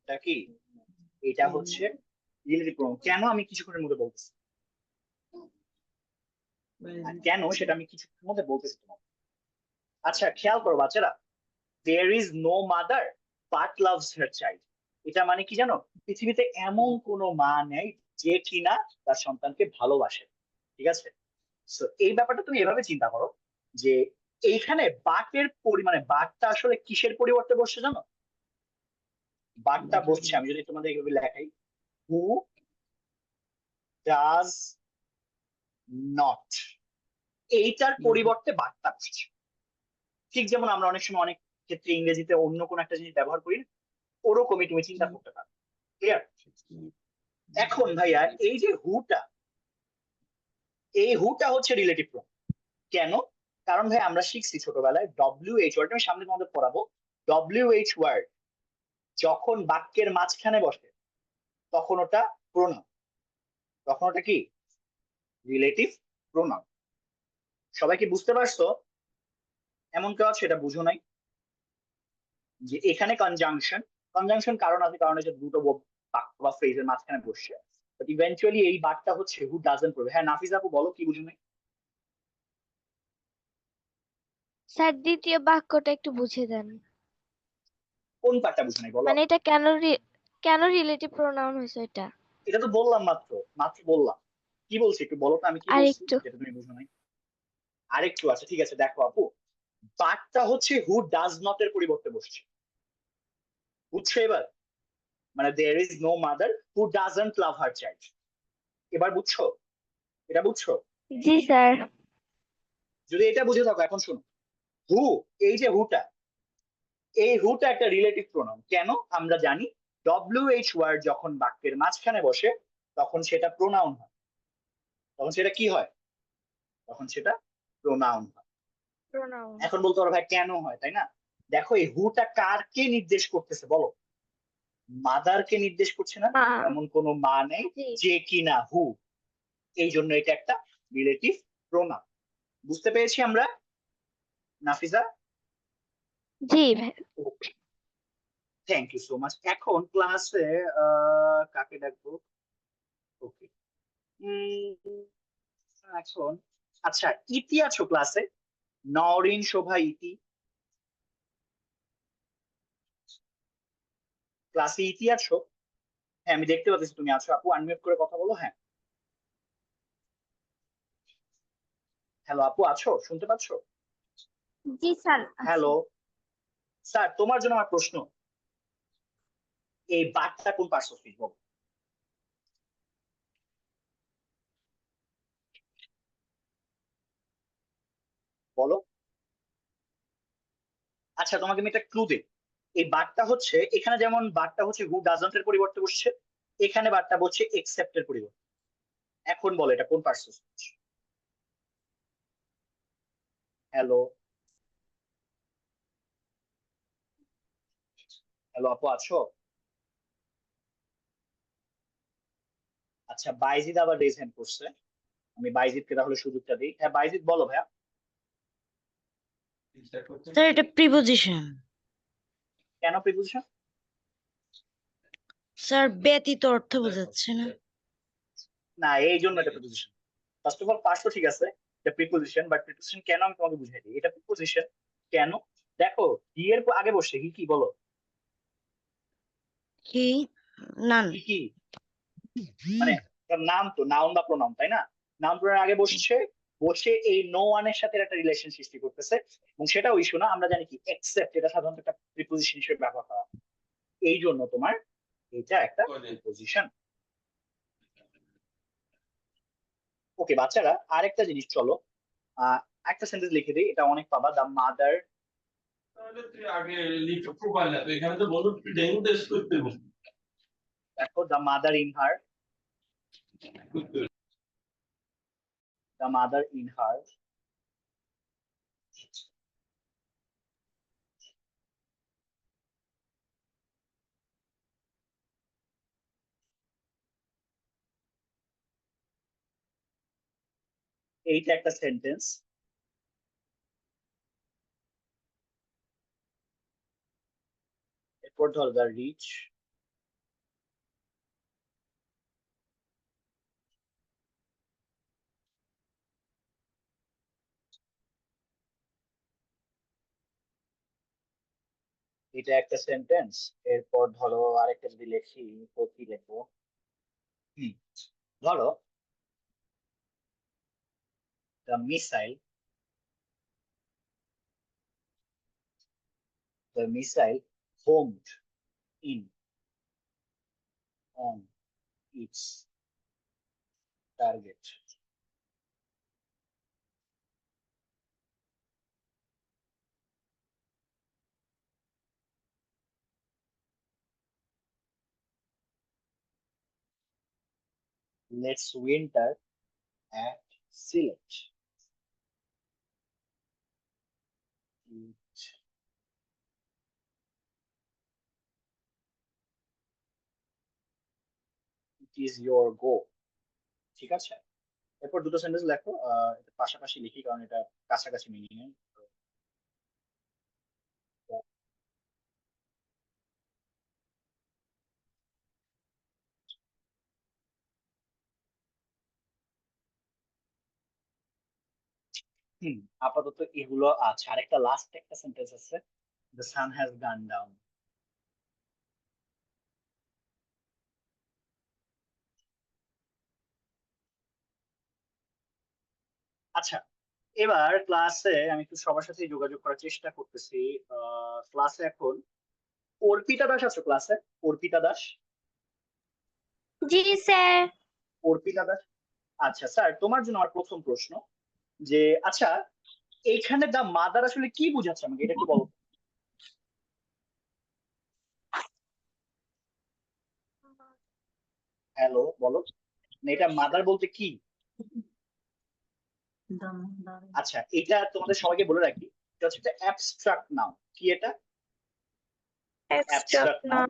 এটা কি, এটা হচ্ছে রিলেটিভ প্রোনাউন। কেন আমি কিছুক্ষণের মধ্যে বলতেছি, আর কেন সেটা আমি কিছুক্ষণের মধ্যে বলতেছি তোমাকে। আচ্ছা খেয়াল করো বাচ্চারা, there is no mother but loves her child. এটা মানে কি জানো, পৃথিবীতে এমন কোনো মা নেই যে কিনা তার সন্তানকে ভালোবাসে। ঠিক আছে, তো এই ব্যাপারটা তুমি এভাবে চিন্তা করো যে এইখানে বাটের পরিমাণে বাটটা আসলে কিসের পরিবর্তে বসছে জানো? বাটটা বসছে, আমি যদি তোমাদের এইভাবে লেখাই, হু ডাজ নট, এইটার পরিবর্তে বাটটা বসছে। ঠিক যেমন আমরা অনেক সময় অনেক ক্ষেত্রে ইংরেজিতে অন্য কোনো একটা জিনিস ব্যবহার করি, ওরকমই তুমি চিন্তা করতে পারো। ক্লিয়ার? এখন ভাইয়া এই যে হুটা, এই হুটা হচ্ছে রিলেটিভ প্রোনাউন। কেন? কারণ ভাই আমরা শিখছি ছোটবেলায় WH ওয়ার্ড, আমি সামনে তোমাদের পড়াবো। WH ওয়ার্ড যখন বাক্যের মাঝখানে বসে তখন ওটা প্রোনাউন, তখন ওটা কি রিলেটিভ প্রোনাউন। সবাই কি বুঝতে পারছো? এমন কেউ আছে এটা বুঝো নাই যে এখানে কনজাংশন, কনজাংশন কারণ আছে, কারণ হচ্ছে দুটো বাক্য বা ফ্রেজের মাঝখানে বসছে, বাট ইভেন্চুয়ালি এই বাক্যটা হচ্ছে হু ডাজন্ট পড়বে। হ্যাঁ নাফিস আপু বলো, কি বুঝো নাই? স্যার দ্বিতীয় বাক্যটা একটু বুঝে দেন, কোন পার্টটা বুঝো নাই বলো? মানে এটা কেন রিলেটিভ প্রোনাউন হয়েছে এটা। এটা তো বললাম মাত্র, মাত্র বললাম। কি বলছি একটু বলো তো, আমি কি আর বলছি একটু যেটা তুমি বুঝো নাই? আরেকটু আছে, ঠিক আছে দেখো আপু, বাটটা হচ্ছে হু ডাজ নট এর পরিবর্তে বসছে। বুঝছো এবার? মানে there is no mother who doesn't love her child. এবার বুঝছো? এটা বুঝছো? জি স্যার। যদি এটা বুঝে থাকো এখন শোনো, হু, এই যে হুটা, এই হুটা একটা রিলেটিভ প্রোনাউন। কেন? আমরা জানি WH ওয়ার্ড যখন বাক্যের মাঝখানে বসে তখন সেটা প্রোনাউন হয়। তখন সেটা কি হয়? তখন সেটা প্রোনাউন হয়। প্রোনাউন। এখন বলতে পারো ভাই কেন হয়, তাই না? দেখো এই হুটা কারকে নির্দেশ করতেছে বলো? মাদারকে নির্দেশ করছে না? মা। এমন কোনো মা নেই জি। যে কিনা হু, এই জন্য এটা একটা রিলেটিভ প্রোনাউন। বুঝতে পেরেছি আমরা নাফিজা? জি থ্যাংক ইউ সো মাচ। এখন ক্লাসে কাকে ডাকবো? ওকে, এখন আচ্ছা ইতি আছো ক্লাসে? নরিন, শোভা, ইতি ক্লাসে ইতি আছো? হ্যাঁ আমি দেখতে পাচ্ছি তুমি আছো। আপু আনমিউট করে কথা বলো। হ্যাঁ হ্যালো আপু, আছো? শুনতে পাচ্ছো? জি স্যার। হ্যালো স্যার, তোমার জন্য আমার প্রশ্ন, এই বাটটা কোন পার্টস অফ স্পিচ বলো? বলো। আচ্ছা তোমাকে আমি একটা ক্লু দিই, এই বাটটা হচ্ছে এখানে যেমন বাটটা হচ্ছে হু ডাজন্ট এর পরিবর্তে বসছে, এখানে বাটটা বসছে এক্সেপ্ট এর পরিবর্তে। এখন বলো এটা কোন parts of speech? Hello hello আপু আছো? আচ্ছা বাইজিদ আবার রেজ হ্যান্ড করছে, আমি বাইজিদকে তাহলে সুযোগটা দিই। হ্যাঁ বাইজিদ বলো ভাইয়া। স্যার এটা প্রিপজিশন। কেন প্রিপোজিশন? স্যার ব্যতীত অর্থ বোঝাচ্ছে না? না এই জন্য এটা preposition. First of all parts তো ঠিক আছে, এটা প্রিপোজিশন, বাট প্রিপোজিশন কেন আমি তোমাকে বুঝাই দিই। এটা প্রিপোজিশন কেন? দেখো হি এর আগে বসে হি কি বলো? কি? নান। হি কি মানে তার নাম তো নাউন বা প্রোনাউন, তাই না? নাউন প্রোনাউন আগে বসছে, বসে এই নো ওয়ানের সাথে একটা রিলেশন সৃষ্টি করতেছে, এবং সেটাও ইস্যু না। আমরা জানি কি এক্সেপ্ট, এটা সাধারণত একটা প্রিপোজিশন হিসেবে ব্যবহার করা হয়। এই জন্য তোমার এটা একটা প্রিপোজিশন। ওকে বাচ্চারা, আরেকটা জিনিস চলো একটা সেন্টেন্স লিখে দিই, এটা অনেক পাবা। দা মাদার, দেখো the mother in her, the mother in her এইটা একটা সেন্টেন্স। এরপর ধর দ্য রিচ, এটা একটা সেন্টেন্স। এরপর ধরো আরেকটা যদি লিখি তো কি লিখবো, ধরো the missile, homed in on its target. Let's winter at Sylhet. It is your go. ঠিক আছে, এরপর দুটো সেন্টেন্স লেখো, এটা পাশাপাশি লিখি কারণ এটা কাছাকাছি মিনিং। আপাতত এগুলো আছে। আরেকটা লাস্ট একটা সেন্টেন্স আছে, the sun has gone down. আচ্ছা, এবার ক্লাসে আমি একটু সবার সাথে যোগাযোগ করার চেষ্টা করতেছি। ক্লাসে এখন অর্পিতা দাস আছো ক্লাসে? অর্পিতা দাস, জি স্যার। অর্পিতা দাস। আচ্ছা স্যার, তোমার জন্য আমার প্রথম প্রশ্ন যে আচ্ছা এইখানে দা মাদার আসলে কি বোঝাচ্ছে আমাকে এটা একটু বলো। হ্যালো বলো, না এটা মাদার বলতে কি? আচ্ছা, এটা তোমাদের সবাইকে বলে রাখি, এটা হচ্ছে একটা অ্যাবস্ট্রাক্ট নাউন। কি এটা? Abstract noun.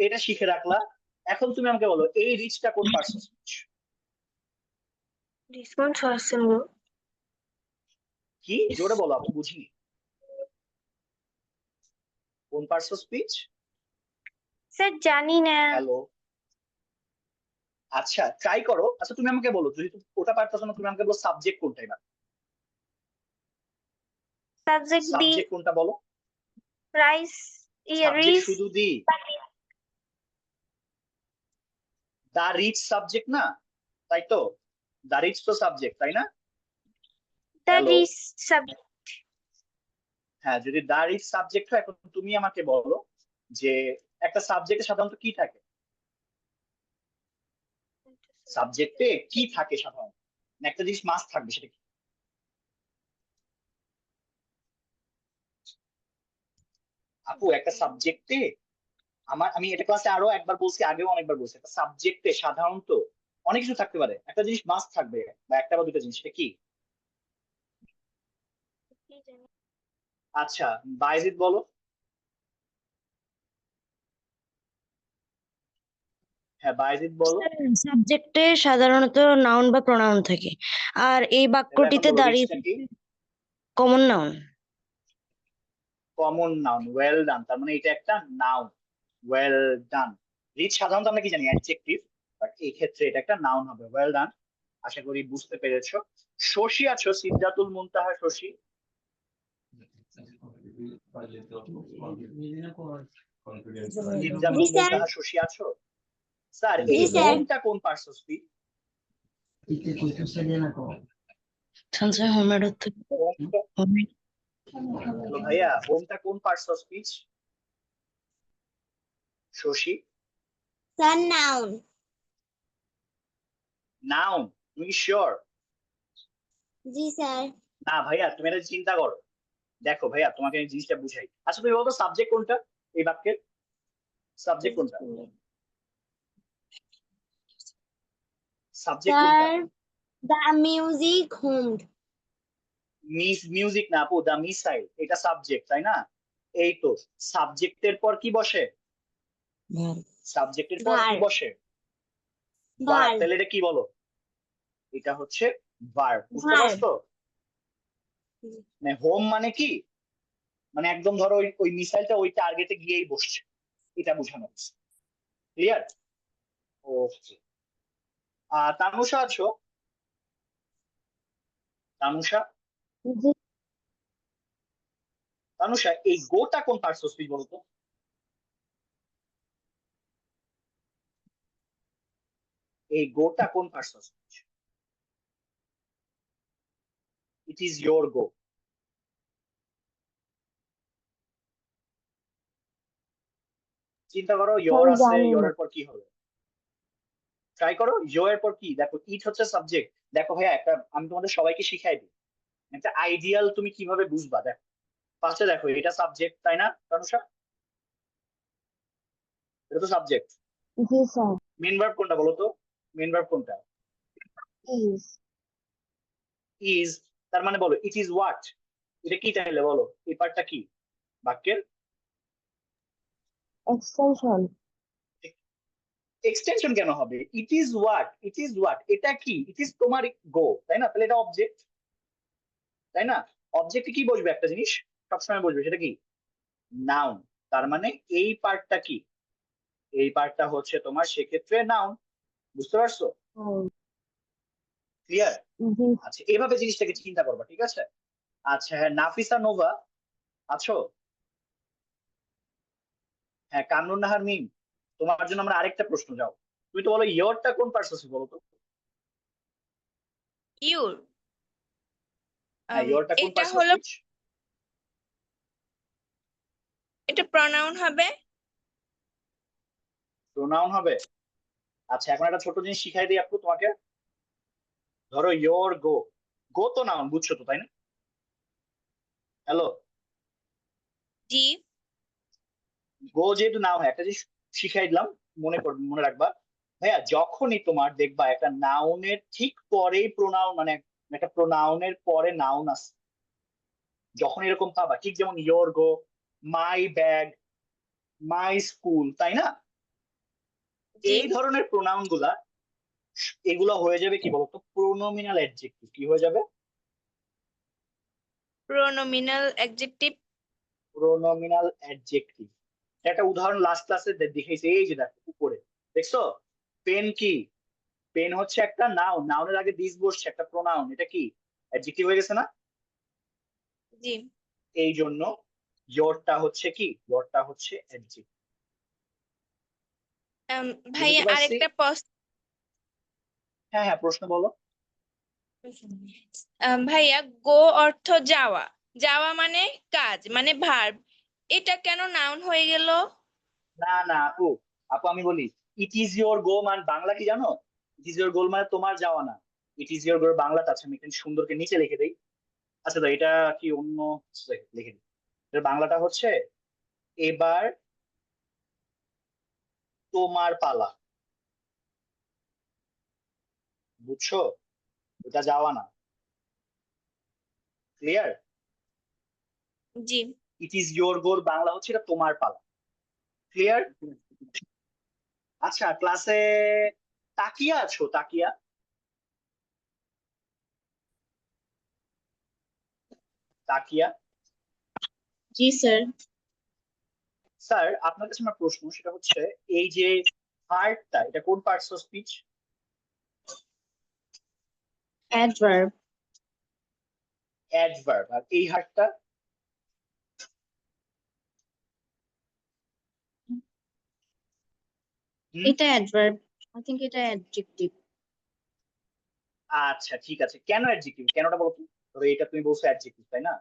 এটা শিখে রাখলা। এখন তুমি আমাকে বলো এই রিচটা কোন পার্সন স্পিচ? কি জোরে বলো আপু, বুঝিনি। কোন পার্সন স্পিচ? স্যার জানি না। হ্যালো, আচ্ছা ট্রাই করো। আচ্ছা তুমি আমাকে বলো, যদি ওটা পারতেছো না তুমি আমাকে বলো সাবজেক্ট কোনটা। এবার সাবজেক্ট বি। সাবজেক্ট কোনটা বলো? রাইস সাবজেক্ট রিস। শুধু দি, দা রিচ সাবজেক্ট না, তাই তো? দা রিচ তো সাবজেক্ট, তাই না? The Hello? রিস সাবজেক্ট। হ্যাঁ, যদি দা রিচ সাবজেক্ট হয়, এখন তুমি আমাকে বলো যে একটা সাবজেক্টে সাধারণত কি থাকে? সাবজেক্টে কি থাকে সাধারণত? একটা জিনিস মাস্ট থাকবে, সেটা কি? আপু একটা সাবজেক্টে আমি এটা ক্লাসে আরো একবার বলছি, আগেও অনেকবার বলছি, একটা সাবজেক্টে সাধারণত অনেক কিছু থাকতে পারে, একটা জিনিস মাস্ট থাকবে, বা একটা বা দুটো জিনিস, সেটা কি? আচ্ছা বাইজিদ বলো। হ্যাঁ বাইজিদ বলো। সাবজেক্টে সাধারণত নাউন বা প্রোনাউন থাকে, আর এই বাক্যটিতে দাঁড়িয়ে রিচটা কি? Common noun. Common noun, well done. তার মানে এটা একটা নাউন, ওয়েল ডান। রিচ সাধারণত আমরা কি জানি অ্যাডজেক্টিভ, বাট এই ক্ষেত্রে এটা একটা নাউন হবে, ওয়েল ডান। আশা করি বুঝতে পেরেছো। শশী আছো? সিদ্ধাতুল মুনতাহা শশী। সিদ্ধাতুল মুনতাহা শশী আছো? স্যার এই হোমটা কোন পার্সন স্পিচ? সঞ্চয় হোমের অর্থ হোমের হ্যালো ভাইয়া, হোমটা কোন person speech? Shashi, sir noun. Noun? তুমি শিওর? জি স্যার। না ভাইয়া, তুমি এটা চিন্তা করো। দেখো ভাইয়া, তোমাকে এই জিনিসটা বুঝাই। আচ্ছা তুমি বলতো সাবজেক্ট কোনটা এই বাক্যের? সাবজেক্ট কোনটা? সাবজেক্ট কোনটা? Sir the music homed. Music না আপু, দা মিসাইল এটা সাবজেক্ট, তাই না? এই তো, সাবজেক্টের পর কি বসে? সাবজেক্টের পর কি ভার্ব। বসে? ভার্ব। তাহলে এটা কি বলো? এটা হচ্ছে ভার্ব, বুঝতে Verb. পারছো? মানে হোম মানে কি, মানে একদম ধরো ওই মিসাইলটা ওই টার্গেটে গিয়েই বসছে, এটা বোঝানো হচ্ছে। ক্লিয়ার? ওকে। তানুষা আছো? তানুষা, জি তানুষা, এই গোটা কোন পার্টস অফ স্পিচ বলতো? এই গোটা কোন parts of speech? It is your go. চিন্তা করো, ইয়োর স্যার আছে, জানি ইয়োর না। এর পর কি হবে? ট্রাই করো, ইয়োর এর পর কি? দেখো ইট হচ্ছে সাবজেক্ট। দেখো ভাইয়া, একটা আমি তোমাদের সবাইকে শিখাই দিই, একটা আইডিয়াল তুমি কিভাবে বুঝবা। দেখো ফার্স্টে দেখো, এটা সাবজেক্ট তাই না তানুষা? এটা তো সাবজেক্ট। জি স্যার। মেন ভার্ব কোনটা বলো তো? মেন ভার্ব কোনটা? Is is. তার মানে বলো ইট ইজ হোয়াট, এটা কি তাহলে বলো, এই পার্টটা কি বাক্যের? এক্সটেনশন। এক্সটেনশন কেন হবে? It is what, it is what, এটা কি? ইট ইজ তোমার গো, তাই না? তাহলে এটা অবজেক্ট, তাই না? অবজেক্টে কি বসবে একটা জিনিস, সবসময় বসবে, সেটা কি? নাউন। তার মানে এই পার্টটা কি? এই পার্টটা হচ্ছে তোমার সেক্ষেত্রে নাউন। বুঝতে পারছো? ক্লিয়ার? জি আচ্ছা, এভাবে জিনিসটাকে চিন্তা করবা, ঠিক আছে? আচ্ছা হ্যাঁ, নাফিসা নোভা আছো? হ্যাঁ, কামরুন নাহার মিম, তোমার জন্য আমরা আরেকটা প্রশ্ন, যাও তুমি তো বলো ইয়োরটা কোন পার্টস বলো তো? Your. হ্যাঁ, ইয়োরটা কোন এটা পার্টস হলো, স্পিচ? এটা pronoun হবে। প্রোনাউন হবে। আচ্ছা, এখন একটা ছোট জিনিস শিখাই দিই আপু তোমাকে। ধরো ইয়োর গো, গো তো নাউন, বুঝছো তো তাই না? হ্যালো, জি। গো যেহেতু নাউন, একটা জিনিস শিখাই দিলাম, মনে রাখবা ভাইয়া, যখনই তোমার দেখবা একটা নাউনের ঠিক পরেই প্রোনাউন, মানে একটা প্রোনাউনের পরে নাউন আছে, যখন এরকম পাবা, ঠিক যেমন your go, my bag, my school, তাই না? জি। এই ধরনের প্রোনাউন গুলা, এগুলো হয়ে যাবে কি বলতো, প্রোনোমিনাল অ্যাডজেক্টিভ। কি হয়ে যাবে? Pronominal adjective. Pronominal adjective. একটা উদাহরণ লাস্ট ক্লাসে দেখাইছে, এই যে দেখো উপরে, দেখছো? পেন কি? পেন হচ্ছে একটা নাউন, নাউনের আগে দিস বসছে, একটা প্রোনাউন, এটা কি? অ্যাডজেক্টিভ হয়ে গেছে না? জি। এই জন্য ইয়োরটা হচ্ছে কি? ইয়োরটা হচ্ছে অ্যাডজেক্টিভ। ভাইয়া বুঝতে পারছি? আরেকটা প্রশ্ন। হ্যাঁ হ্যাঁ, প্রশ্ন বলো। ভাইয়া, গো অর্থ যাওয়া, যাওয়া মানে কাজ, মানে ভার্ব, এটা কেন নাউন হয়ে গেল? না না আপু, আপু আমি বলি, ইট ইজ ইয়োর গো মানে বাংলা কি জানো? ইট ইজ ইয়োর গোল মানে তোমার যাওয়া না। ইট ইজ ইয়োর গোর বাংলাটা আছে, আমি এখানে সুন্দরকে নিচে লিখে দিই। আচ্ছা তো এটা কি অন্য লিখে দিই। এর বাংলাটা হচ্ছে, এবার তোমার পালা। বুঝছো? এটা যাওয়া না। Clear? G. It is your গোর বাংলা হচ্ছে এটা তোমার পালা। ক্লিয়ার? আচ্ছা, ক্লাসে তাকিয়া আছো? তাকিয়া, তাকিয়া। জি স্যার। স্যার আপনার কাছে আমার প্রশ্ন, সেটা হচ্ছে এই যে হার্টটা, এটা কোন parts of speech? Adverb. Adverb. আর এই হার্টটা? এটা অ্যাডভার্ব। আই থিংক এটা অ্যাডজেক্টিভ। আচ্ছা ঠিক আছে, কেন অ্যাডজেক্টিভ, কেনটা বলতো? ধরো এটা তুমি বলছো অ্যাডজেক্টিভ তাই না,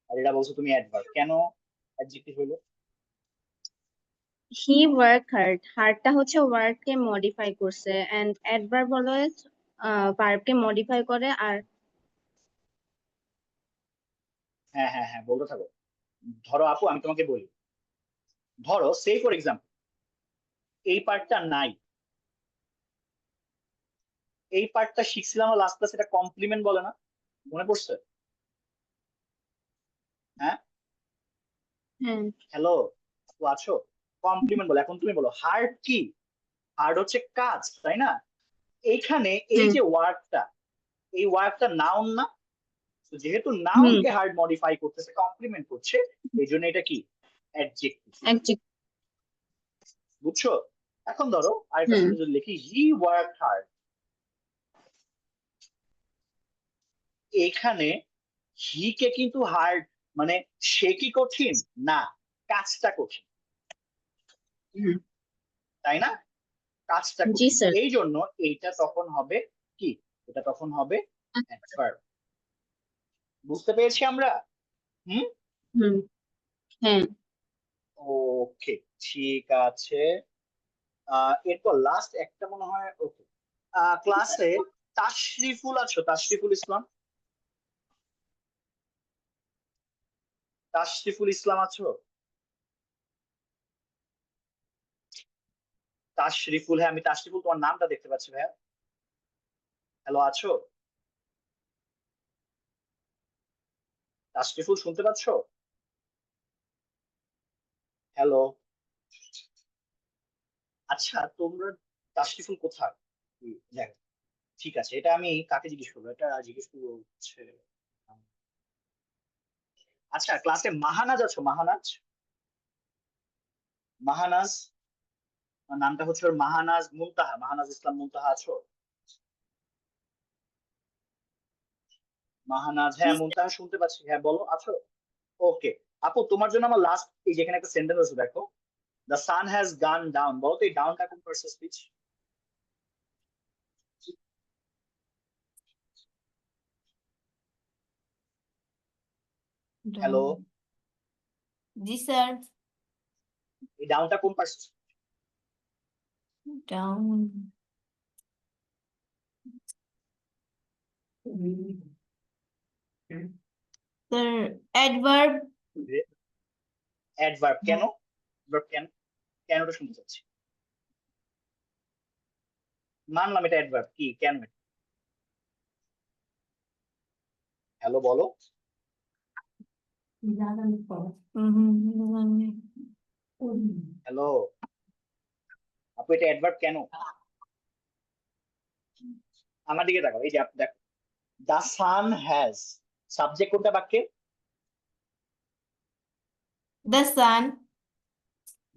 আর এটা বলছো তুমি অ্যাডভার্ব, কেন অ্যাডজেক্টিভ হলো? হি ওয়ার্ক হার্ড, হার্ডটা হচ্ছে ওয়ার্ক কে মডিফাই করছে এন্ড অ্যাডভার্ব হলো ভার্ব কে মডিফাই করে। আর হ্যাঁ হ্যাঁ হ্যাঁ, বলতে থাকো। ধরো আপু আমি তোমাকে বলি, ধরো সে ফর এক্সাম্পল এই পার্টটা নাই, এই পার্টটা শিখছিলাম লাস্ট ক্লাস, এটা কমপ্লিমেন্ট বলে না? মনে পড়ছে? হ্যাঁ হ্যাঁ, হ্যালো, আপু আছো? কমপ্লিমেন্ট বলে। এখন তুমি বলো হার্ড কি? হার্ড হচ্ছে কাজ, তাই না? এইখানে এই হুম। যে ওয়ার্কটা, এই ওয়ার্কটা নাউন না? তো যেহেতু নাউনকে হার্ড মডিফাই করতেছে, কমপ্লিমেন্ট করছে, এই জন্য এটা কি অ্যাডজেক্টিভ। adjective. বুঝছো? এখন ধরো আরেকটা সেন্টেন্স যদি লিখি, হি ওয়ার্ক হার্ড। এখানে হি কে কিন্তু হার্ড মানে সে কি কঠিন না, কাজটা কঠিন, তাই না? কাজটা জি কঠিন, স্যার। এই জন্য এইটা তখন হবে কি, এটা তখন হবে অ্যাডভার্ব। বুঝতে পেরেছি আমরা? হুম, হুম, হ্যাঁ। ওকে, ঠিক আছে। এরপর লাস্ট একটা মনে হয়, ওকে, ক্লাসে তাশরিফুল আছো? তাশরিফুল ইসলাম, তাশরিফুল ইসলাম আছো? তাশরিফুল, হ্যাঁ আমি তাশরিফুল, তোমার নামটা দেখতে পাচ্ছি ভাইয়া। হ্যালো, আছো? তাশরিফুল শুনতে পাচ্ছো? হ্যালো, আচ্ছা তোমরা, তাশরিফুল কোথায়? দেখো, ঠিক আছে, এটা আমি কাকে জিজ্ঞেস করবো, এটা জিজ্ঞেস করবো হচ্ছে, আচ্ছা ক্লাসে মাহানাজ আছো? মাহানাজ, মাহানাজ, নামটা হচ্ছে ওর মাহানাজ মুনতাহা, মাহানাজ ইসলাম মুনতাহা আছো? মাহানাজ, হ্যাঁ মুনতাহা শুনতে পাচ্ছি, হ্যাঁ বলো, আছো? ওকে আপু, তোমার জন্য আমার লাস্ট, এই যেখানে একটা সেন্টেন্স আছে দেখো, the sun has gone down, বলো তো এই ডাউনটা কোন পার্সন স্পিচ? হ্যালো, জি স্যার। এই ডাউনটা কোন person? Down sir, adverb. Adverb, কেন? Adverb কেন, কেনটা শুনতে চাচ্ছি। মানলাম এটা অ্যাডভার্ব, কি কেন? হ্যালো বলো। হ্যালো আপু, এটা অ্যাডভার্ব কেন? আমার দিকে তাকাও, এই যে দেখো, দ্য সান হ্যাজ, সাবজেক্ট কোনটা বাক্যে? The sun.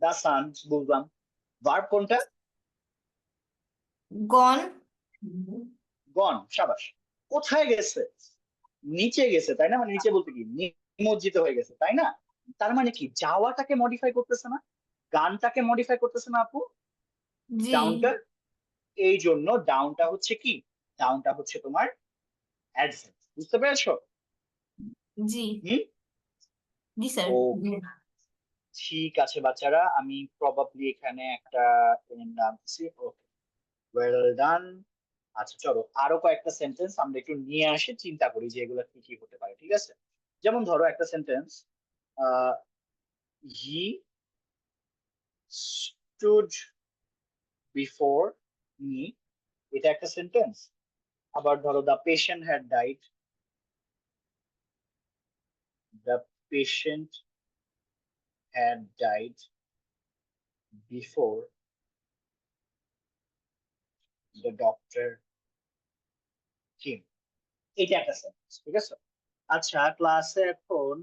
দ্য সান, বুঝলাম। ভার্ব কোনটা? গন। গন, শাবাশ। কোথায় গেছে? নিচে গেছে, তাই না? মানে নিচে বলতে কি, নিমজ্জিত হয়ে গেছে, তাই না? তার মানে কি, যাওয়াটাকে মডিফাই করতেছে না, গানটাকে মডিফাই করতেছে না আপু, জি। ডাউনটা। এই জন্য ডাউনটা হচ্ছে কি, ডাউনটা হচ্ছে তোমার অ্যাডভার্ব। বুঝতে পেরেছো? জি। হুম, জি স্যার। ওকে, ঠিক আছে বাচ্চারা, আমি প্রবাবলি এখানে একটা নামছি। ওকে, ওয়েল ডান। আচ্ছা চলো আরো কয়েকটা সেন্টেন্স আমরা একটু নিয়ে আসি, চিন্তা করি যে এগুলো কি কি হতে পারে, ঠিক আছে? যেমন ধরো একটা সেন্টেন্স, হি স্টুড বিফোর মি, এটা একটা সেন্টেন্স। আবার ধরো the patient had died, the patient had died before the doctor came, এটা একটা সেন্টেন্স, ঠিক আছে? আচ্ছা ক্লাসে এখন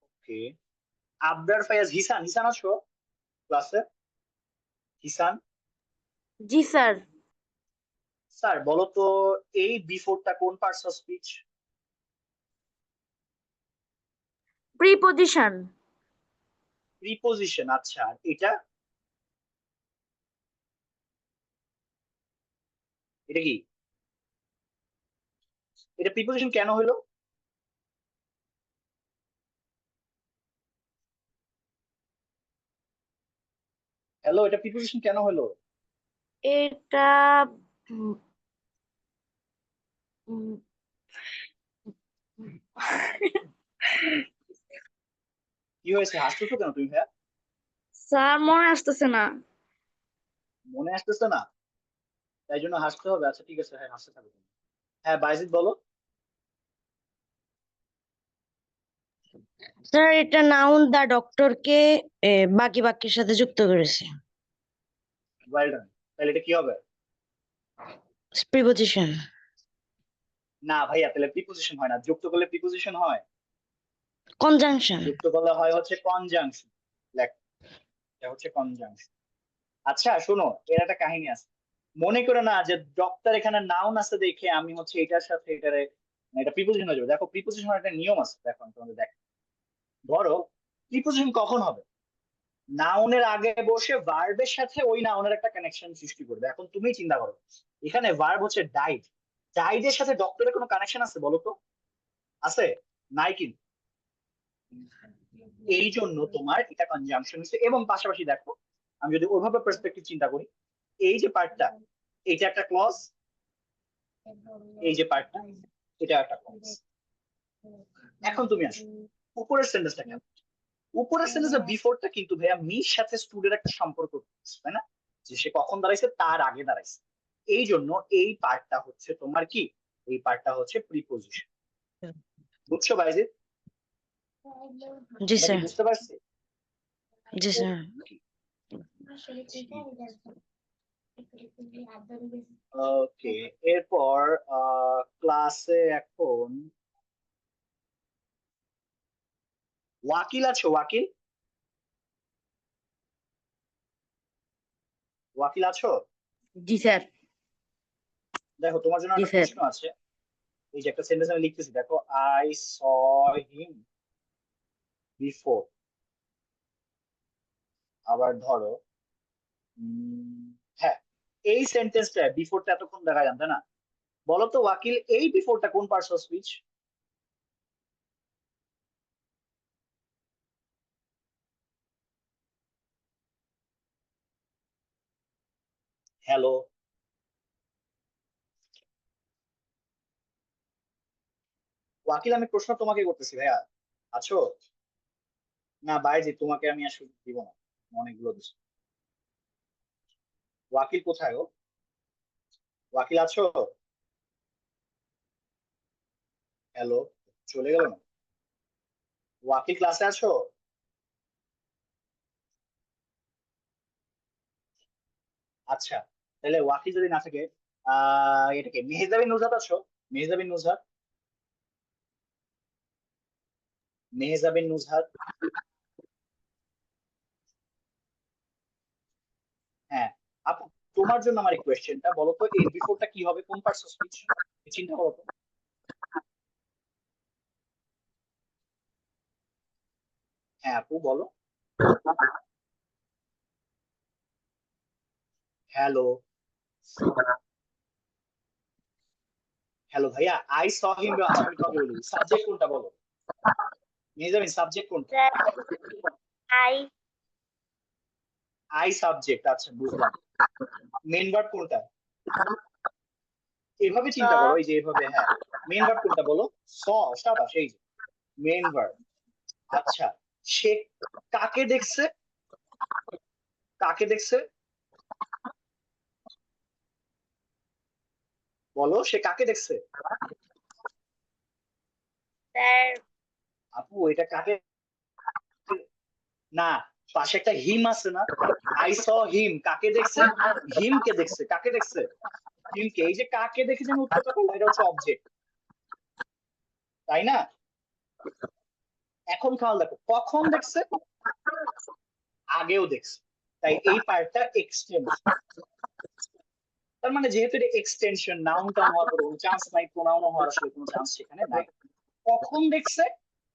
ওকে, আবরার ফায়াজ, হিসান, হিসান আছো ক্লাসে? হিসান জি স্যার। স্যার বলো তো, এই বিফোরটা কোন parts of speech? Preposition. Preposition, আচ্ছা আর এটা, এটা কি, এটা প্রিপোজিশন কেন হলো? হ্যালো, এটা প্রিপোজিশন কেন হলো? এটা উম, উম, কি হয়েছে, হাসতেছো কেন তুমি ভাইয়া? স্যার মনে আসতেছে না। মনে আসতেছে না, তাই জন্য হাসতে হবে? আচ্ছা ঠিক আছে, হ্যাঁ হাসতে থাকো তুমি। হ্যাঁ বাইজিদ বলো। স্যার, এটা নাউন দা ডক্টরকে বাকি বাক্যের সাথে যুক্ত করেছে। Well done. তাহলে এটা কি হবে? প্রিপোজিশন। না ভাইয়া, তাহলে প্রিপোজিশন হয় না। যুক্ত করলে প্রিপোজিশন হয়? কনজাংশন। যুক্ত করলে হয় হচ্ছে কনজাংশন। লেখ, এটা হচ্ছে কনজাংশন। আচ্ছা শোনো, এর একটা কাহিনী আছে। মনে করো না যে ডক্টর এখানে নাউন আছে দেখে আমি হচ্ছে এটার সাথে এটারে মানে এটা প্রিপোজিশন হয়ে যাবে। দেখো প্রিপোজিশন একটা নিয়ম আছে, দেখো আমি তোমাদের দেখ। ধরো প্রিপোজিশন কখন হবে? নাউনের আগে বসে ভার্বের সাথে ওই নাউনের একটা কানেকশন সৃষ্টি করবে। এখন তুমি চিন্তা করো, এখানে ভার্ব হচ্ছে ডাইড। ডাইডের সাথে ডক্টরের কোনো কানেকশন আছে বলো তো? আছে? নাই কিন্তু। এই জন্য তোমার এটা কনজাংশন হচ্ছে। এবং পাশাপাশি দেখো, আমি যদি ওইভাবে পার্সপেক্টিভ চিন্তা করি, এই যে পার্টটা এটা একটা ক্লজ, এই যে পার্টটা এটা একটা ক্লজ। এখন তুমি আসো উপরের সেন্টেন্সটা কেন? উপরের সেন্টেন্সের বিফোরটা কিন্তু ভাইয়া মির সাথে স্টুডেন্ট একটা সম্পর্ক, তাই না? যে সে কখন দাঁড়াইছে তার আগে দাঁড়াইছে। এই জন্য এই পার্টটা হচ্ছে তোমার কি, এই পার্টটা হচ্ছে প্রিপোজিশন। বুঝছো ভাইজি? জি এটা কি স্যার। বুঝতে পারছি? জি স্যার। ওকে, এরপর ক্লাসে এখন ওয়াকিল আছো? ওয়াকিল, ওয়াকিল আছো? জি স্যার। দেখো তোমার জন্য জি একটা স্যার। প্রশ্ন আছে। এই যে একটা সেন্টেন্স আমি লিখতেছি, দেখো আই স হিম বিফোর। আবার ধরো হ্যাঁ, এই সেন্টেন্সটা বিফোরটা এতক্ষণ দেখা যান, তাই না? বলো তো ওয়াকিল, এই বিফোরটা কোন পার্টস অফ স্পিচ? হ্যালো, ওয়াকিল আমি প্রশ্ন তোমাকে করতেছি ভাইয়া, আছো? না বাইজি, তোমাকে আমি আসলে দিব না, অনেকগুলো দিচ্ছি। ওয়াকিল কোথায় ও? ওয়াকিল আছো? হ্যালো, চলে গেল না? ওয়াকিল ক্লাসে আছো? আচ্ছা, তাহলে ওয়াকিল যদি না থাকে এটা কি মেহজাবিন নুজহাত আছো? মেহজাবিন নুজহাত, মেহজাবিন নুজহাত। হ্যাঁ আপু, তোমার জন্য আমার এই কোয়েশ্চেনটা, বলো তো এই বিফোরটা কি হবে, কোন পার্টস অফ স্পিচ? চিন্তা করো তো। হ্যাঁ আপু বলো। হ্যালো, হ্যালো ভাইয়া, আই স হিম। আচ্ছা আমি তোমাকে বলি সাবজেক্ট কোনটা বলো, মেহজাবিন সাবজেক্ট কোনটা? আই। আই সাবজেক্ট, আচ্ছা বুঝলাম। মেন ভার্ব কোনটা? এভাবে চিন্তা করো, এই যে এভাবে। হ্যাঁ, মেন ভার্ব কোনটা বলো? স। সাবাস, এই যে মেন ভার্ব। আচ্ছা, সে কাকে দেখছে? কাকে দেখছে বলো, সে কাকে দেখছে? স্যার আপু এটা কাকে? না, পাশে একটা হিম আছে না? আই স হিম, কাকে দেখছে? হিমকে দেখছে। কাকে দেখছে? হিমকে। এই যে কাকে দেখে যেন উত্তরটা করলো, এটা হচ্ছে অবজেক্ট, তাই না? এখন খেয়াল দেখো, কখন দেখছে? আগেও দেখছে। তাই এই পার্টটা এক্সটেনশন। তার মানে যেহেতু এটা এক্সটেনশন, নাউন টাউন হওয়ার কোনো চান্স নাই, প্রোনাউন হওয়ার আসলে কোনো চান্স সেখানে নাই। কখন দেখছে?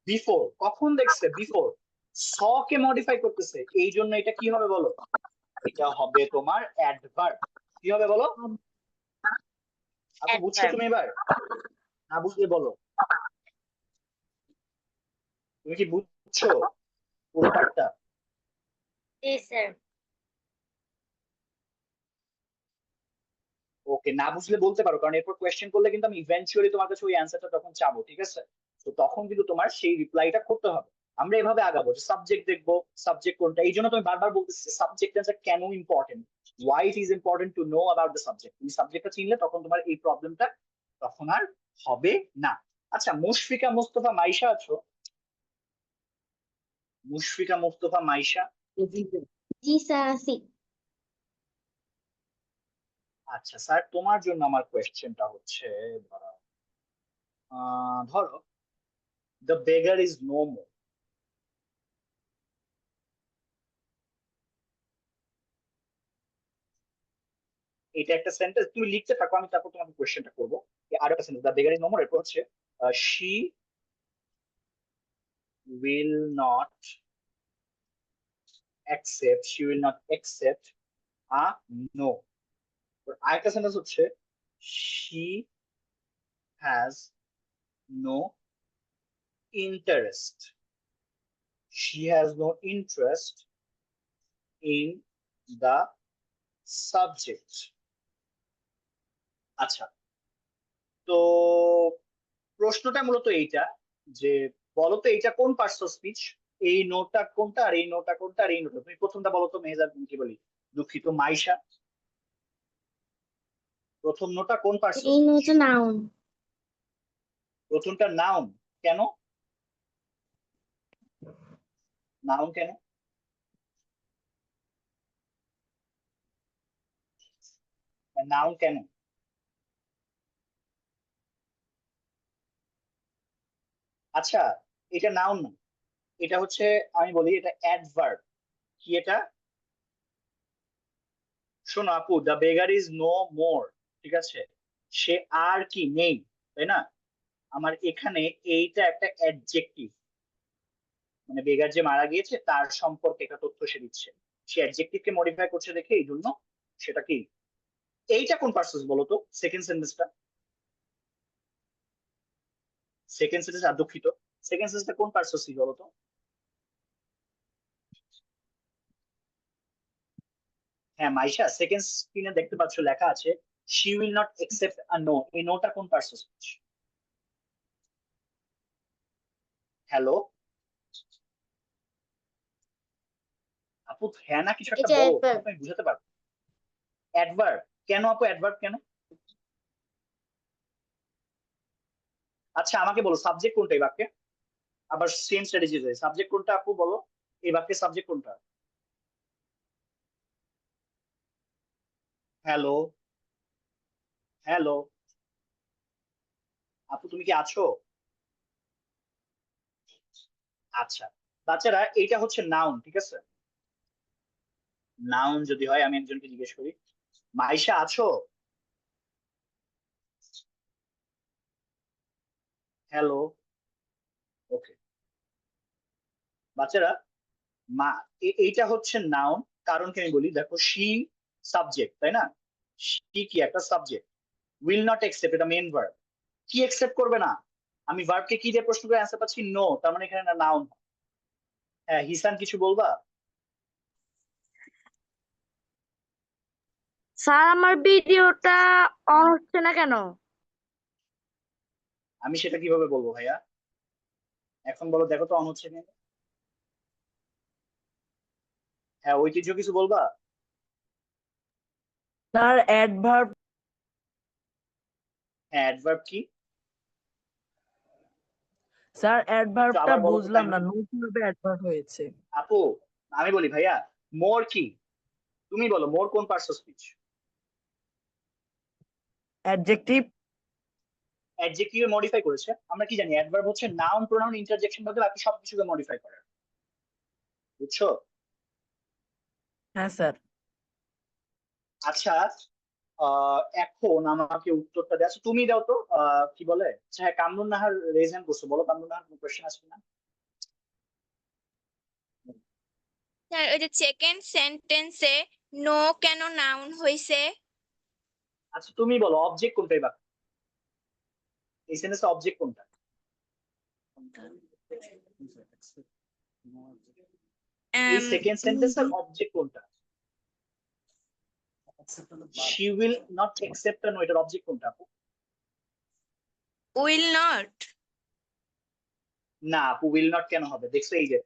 বিফোর। কখন দেখছে? বিফোর। স কে মডিফাই করতেছে, এই জন্য এটা কি হবে বলো? এটা হবে তোমার অ্যাডভার্ব। কি হবে বলো? আপু বুঝছো তুমি এবার? না বুঝলে বলো। তুমি কি বুঝছো পুরো পার্টটা? জি স্যার। ওকে, না বুঝলে বলতে পারো, কারণ এরপর কোয়েশ্চেন করলে কিন্তু আমি ইভেন্চুয়ালি তোমার কাছে ওই অ্যান্সারটা তখন চাবো, ঠিক আছে? তো তখন কিন্তু তোমার সেই রিপ্লাইটা করতে হবে। আমরা এভাবে আগাবো যে সাবজেক্ট দেখবো, সাবজেক্ট কোনটা। এই জন্য তুমি বারবার বলতেছি সাবজেক্ট অ্যান্সার কেন important, why it is important to know about the subject. তুমি সাবজেক্টটা চিনলে তখন তোমার এই প্রবলেমটা তখন আর হবে না। আচ্ছা, মুশফিকা মুস্তফা মাইশা আছো? মুশফিকা মুস্তফা মাইশা, জি স্যার, আছি। আচ্ছা স্যার, তোমার জন্য আমার কোয়েশ্চেনটা হচ্ছে, ধরো the beggar is no more. এটা একটা সেন্টেন্স, তুমি লিখতে থাকো, আমি তারপর তোমাকে কোয়েশ্চেনটা করবো। আর একটা sentence, the beggar is no more, এরপর হচ্ছে she will not accept, she will not accept a no. আরেকটা সেন্টেন্স হচ্ছে she has no interest, she has no interest in the subject. আচ্ছা, তো প্রশ্নটা মূলত এইটা যে বলো তো এইটা কোন পার্টস অফ স্পিচ, এই নোটা কোনটা আর এই নোটা কোনটা আর এই নোটা। তুমি প্রথমটা বলো তো মেহেজাব, কি বলি, দুঃখিত মাইশা, প্রথম নোটা কোন পার্টস অফ এই স্পিচ? হচ্ছে নাউন। প্রথমটা নাউন। কেন নাউন? কেন নাউন? কেন? আচ্ছা, এটা নাউন না, এটা হচ্ছে, আমি বলি এটা অ্যাডভার্ব। কি এটা? শোনো আপু, the beggar is no more, ঠিক আছে, সে আর কি নেই, তাই না? আমার এখানে এইটা একটা অ্যাডজেক্টিভ, মানে বেগার যে মারা গিয়েছে তার সম্পর্কে একটা তথ্য সে দিচ্ছে, সে অ্যাডজেক্টিভকে মডিফাই করছে দেখে এই জন্য সেটা কি। এইটা কোন পার্সেস বলো তো, সেকেন্ড সেন্টেন্সটা, সেকেন্ড সেন্টেন্স, আর দুঃখিত, সেকেন্ড সেন্টেন্সটা কোন পার্সেস বলো তো? হ্যাঁ মাইশা, সেকেন্ড স্ক্রিনে দেখতে পাচ্ছ লেখা আছে she will not accept a no, এই নোটা কোন পার্সেস? হ্যালো আপু, হ্যাঁ না কিছু একটা এটা বলো, adverb। তুমি বুঝাতে পারো। অ্যাডভার্ব কেন আপু, অ্যাডভার্ব কেন? আচ্ছা আমাকে বলো সাবজেক্ট কোনটা এই বাক্যে, আবার সেম স্ট্র্যাটেজি, সাবজেক্ট কোনটা আপু বলো, এই বাক্যে সাবজেক্ট কোনটা? হ্যালো, হ্যালো আপু, তুমি কি আছো? আচ্ছা বাচ্চারা, এইটা হচ্ছে নাউন, ঠিক আছে? নাউন যদি হয়, আমি একজনকে জিজ্ঞেস করি, মাইশা আছো? হ্যালো, ওকে। বাচ্চারা, মা এইটা হচ্ছে নাউন, কারণ কি আমি বলি, দেখো শি সাবজেক্ট, তাই না? শি কি একটা সাবজেক্ট, উইল নট একসেপ্ট এটা মেইন ভার্ব, কি একসেপ্ট করবে না? আমি ভার্বকে কি দিয়ে প্রশ্ন করে অ্যান্সার পাচ্ছি নো, তার মানে এখানে নাউন। হ্যাঁ হিসান, কিছু বলবা? স্যার আমার ভিডিওটা অন হচ্ছে না কেন? আমি সেটা কিভাবে বলবো ভাইয়া, এখন বলো দেখো তো অন হচ্ছে কিনা। হ্যাঁ ঐতিহ্য, কিছু বলবা? স্যার অ্যাডভার্ব, হ্যাঁ অ্যাডভার্ব কি? স্যার একটু অ্যাডভার্বটা আবার বলো তো বুঝলাম না, কাইন্ডলি। নতুন ভাবে অ্যাডভার্ব হয়েছে। আপু আমি বলি ভাইয়া, মোর কি? তুমি বলো মোর কোন parts of speech? Adjective. Adjective modify করেছে, আমরা কি জানি অ্যাডভার্ব হচ্ছে নাউন প্রোনাউন ইন্টারজেকশন বাদে বাকি সবকিছুকে মডিফাই করে, বুঝছো? হ্যাঁ স্যার। আচ্ছা, এখন আমাকে উত্তরটা দেওয়া, তুমি দাও তো, কি বলে, আচ্ছা হ্যাঁ কামরুন নাহার রেজ হ্যান্ড করছো, বলো কামরুন নাহার, কোনো কোয়েশ্চেন আছে না? স্যার ওই যে সেকেন্ড সেন্টেন্সে নো কেন নাউন হইছে? আচ্ছা তুমি বলো অবজেক্ট কোনটা এবার, এই সেন্টেন্সে অবজেক্ট কোনটা? এই সেকেন্ড সেন্টেন্সের অবজেক্ট কোনটা? She will not accept no, এটার অবজেক্ট কোনটা আপু? Will not. না আপু, উইল নট কেন হবে, দেখছো এই যে,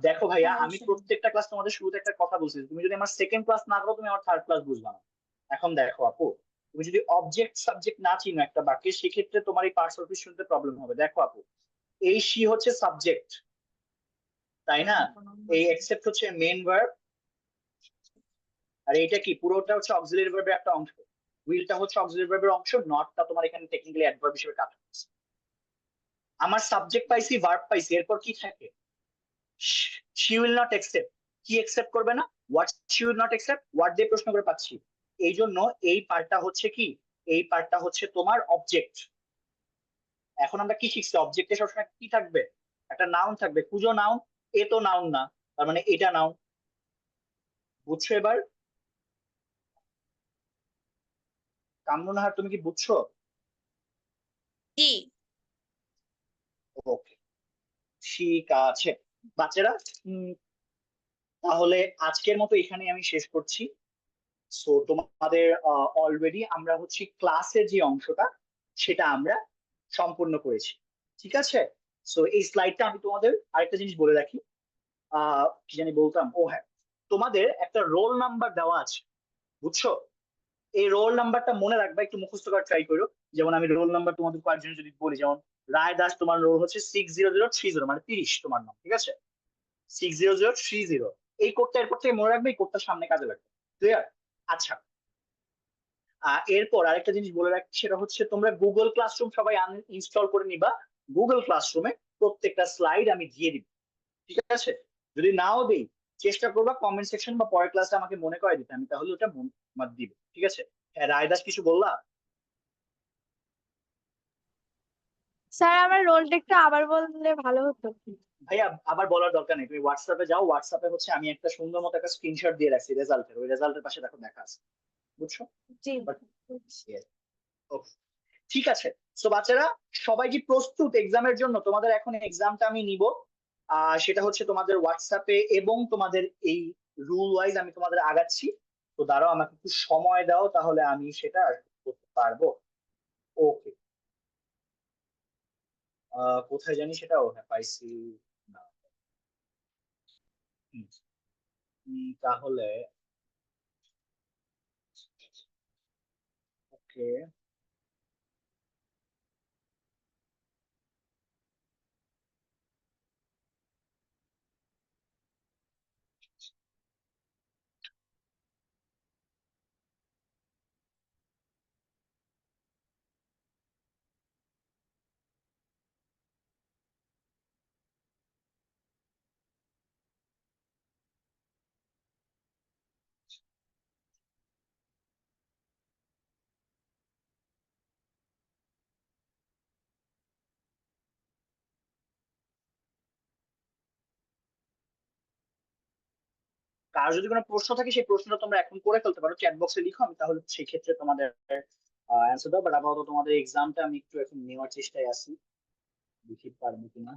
দেখো ভাইয়া, আমি প্রত্যেকটা ক্লাস তোমাদের শুরুতে একটা কথা বলছি, তুমি যদি আমার সেকেন্ড ক্লাস না করো তুমি আমার থার্ড ক্লাস বুঝবা না। এখন দেখো আপু, তুমি যদি অবজেক্ট সাবজেক্ট না চিনো একটা বাক্যে, সেক্ষেত্রে তোমার এই পার্টস অফ স্পিচ শুনতে প্রবলেম হবে। দেখো আপু, এই শি হচ্ছে সাবজেক্ট, তাই না? এই অ্যাকসেপ্ট হচ্ছে মেইন ভার্ব, আর এটা কি পুরোটা হচ্ছে অক্সিলারি ভার্বের একটা অংশ, উইলটা হচ্ছে অক্সিলারি ভার্বের অংশ, নটটা তোমার এখানে টেকনিক্যালি অ্যাডভার্ব হিসেবে কাজ করছে। আমার সাবজেক্ট পাইছি, ভার্ব পাইছি, এরপর কি থাকে? শি উইল নট অ্যাকসেপ্ট, কি অ্যাকসেপ্ট করবে না? What she will not accept, what দিয়ে প্রশ্ন করে পাচ্ছি। এই জন্য এই পার্টটা হচ্ছে কি, এই পার্টটা হচ্ছে তোমার অবজেক্ট। এখন আমরা কি শিখছি? অবজেক্টে সবসময় কি থাকবে? একটা নাউন থাকবে। খুঁজো নাউন, এ তো নাউন না, তার মানে এটা নাউন। বুঝছো এবার? কামরুনাহার তুমি কি বুঝছো? জি। ওকে, ঠিক আছে বাচ্চারা। তাহলে আজকের মতো এখানে আমি শেষ করছি। সো তোমাদের অলরেডি আমরা হচ্ছে ক্লাসের যে অংশটা সেটা আমরা সম্পূর্ণ করেছি, ঠিক আছে? সো এই স্লাইডটা আমি তোমাদের আরেকটা জিনিস বলে রাখি, কি জানি বলতাম, ও হ্যাঁ, তোমাদের একটা রোল নাম্বার দেওয়া আছে, বুঝছো? এই রোল নাম্বারটা মনে রাখবা, একটু মুখস্থ করার ট্রাই করো। যেমন আমি রোল নাম্বার তোমাদের কয়েকজন যদি বলি, যেমন রায় দাস, তোমার রোল হচ্ছে 60030, মানে 30 তোমার নাম, ঠিক আছে? 60030, এই কোডটা এরপর থেকে মনে রাখবে, এই কোডটা সামনে কাজে লাগবে। ক্লিয়ার? আচ্ছা, এরপর আরেকটা জিনিস বলে রাখছি, সেটা হচ্ছে তোমরা গুগল ক্লাসরুম সবাই ইনস্টল করে নিবা। গুগল ক্লাসরুমে প্রত্যেকটা স্লাইড আমি দিয়ে দিব, ঠিক আছে? যদি নাও দেই, চেষ্টা করবা কমেন্ট সেকশন বা পরের ক্লাসে আমাকে মনে করে দিতে, আমি তাহলে ওটা দিব, ঠিক আছে? হ্যাঁ রায়দাস, কিছু বললা? স্যার আমার রোলটা একটু আবার বললে ভালো হতো। ভাইয়া আবার বলার দরকার নেই, তুমি হোয়াটসঅ্যাপে যাও, হোয়াটসঅ্যাপে হচ্ছে আমি একটা সুন্দর মতো একটা স্ক্রিনশট দিয়ে রাখছি রেজাল্টের, ওই রেজাল্টের পাশে দেখো দেখা আছে, বুঝছো? জি। Yes. Okay. ঠিক আছে। সো বাচ্চারা সবাই কি প্রস্তুত এক্সামের জন্য? তোমাদের এখন এক্সামটা আমি নিব, সেটা হচ্ছে তোমাদের হোয়াটসঅ্যাপে, এবং তোমাদের এই রুল ওয়াইজ আমি তোমাদের আগাচ্ছি। তো দাঁড়াও, আমাকে একটু সময় দাও, তাহলে আমি সেটা করতে পারবো। ওকে, কোথায় জানি সেটা, ও হ্যাঁ পাইছি। না। হুম, তাহলে ওকে, কার যদি কোনো প্রশ্ন থাকে সেই প্রশ্নটা তোমরা এখন করে ফেলতে পারো, চ্যাট বক্সে লিখো, আমি তাহলে সেই ক্ষেত্রে তোমাদের অ্যান্সার দাও। বাট আপাতত তোমাদের এক্সামটা আমি একটু এখন নেওয়ার চেষ্টায় আছি, দেখি পারবো কিনা।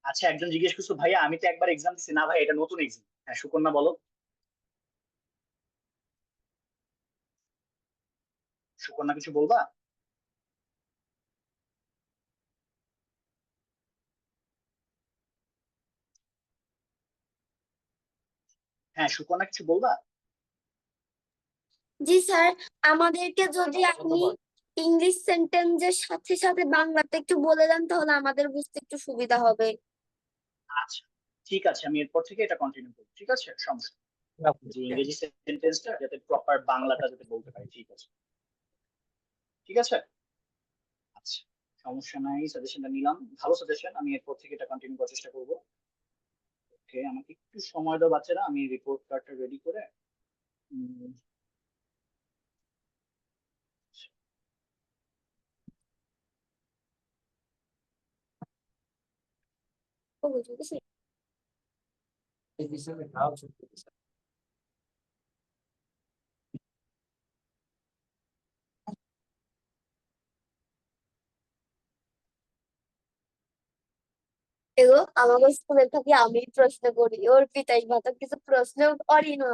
আচ্ছা, একজন জিজ্ঞেস করছো ভাইয়া আমি তো একবার এক্সাম দিচ্ছি। না ভাই, এটা নতুন এক্সাম। হ্যাঁ সুকন্যা বলো। সুকন্যা কিছু বলবা? হ্যাঁ সুকন্যা কিছু বলবা? জি স্যার, আমাদেরকে যদি আপনি ইংলিশ সেন্টেন্সের সাথে সাথে বাংলাতে একটু বলে দেন তাহলে আমাদের বুঝতে একটু সুবিধা হবে। আচ্ছা ঠিক আছে, আমি এরপর থেকে এটা কন্টিনিউ করবো, ঠিক আছে? সমস্যা নেই। যে ইংরেজি সেন্টেন্সটা যাতে প্রপার বাংলাটা যাতে বলতে পারি, ঠিক আছে? ঠিক আছে, আচ্ছা সমস্যা নাই, সাজেশনটা নিলাম, ভালো সাজেশন, আমি এরপর থেকে এটা কন্টিনিউ করার চেষ্টা করবো। ওকে, আমাকে একটু সময় দাও বাচ্চারা, আমি রিপোর্ট কার্ডটা রেডি করে উম, ও বুঝেছি। এই হিসেবে নাও চলতে দিছে। এগো আমাকে স্কুলে থাকি আমি প্রশ্ন করি, ওর পিতাই মাতা কিছু প্রশ্ন করি না।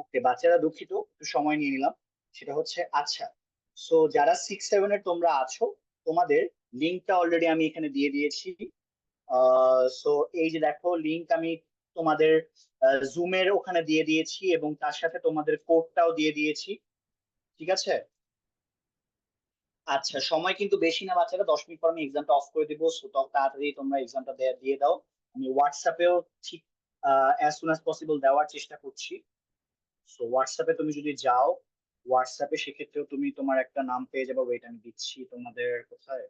ওকে বাচ্চারা, দুঃখিত একটু সময় নিয়ে নিলাম। সেটা হচ্ছে আচ্ছা, সো যারা 6-7 এর তোমরা আছো, তোমাদের লিঙ্কটা অলরেডি আমি এখানে দিয়ে দিয়েছি। সো এই যে দেখো লিঙ্ক আমি তোমাদের জুমের ওখানে দিয়ে দিয়েছি এবং তার সাথে তোমাদের কোডটাও দিয়ে দিয়েছি, ঠিক আছে? আচ্ছা, সময় কিন্তু বেশি না বাচ্চারা, 10 মিনিট পর আমি এক্সামটা অফ করে দিবো, সো তাড়াতাড়ি তোমরা এক্সামটা দিয়ে দাও। আমি হোয়াটসঅ্যাপেও ঠিক অ্যাজ সুন অ্যাজ পসিবল দেওয়ার চেষ্টা করছি। সো হোয়াটসঅ্যাপে তুমি যদি যাও, হোয়াটসঅ্যাপে সেক্ষেত্রেও তুমি তোমার একটা নাম পেয়ে যাবে। ওয়েট আমি দিচ্ছি তোমাদের কোথায়,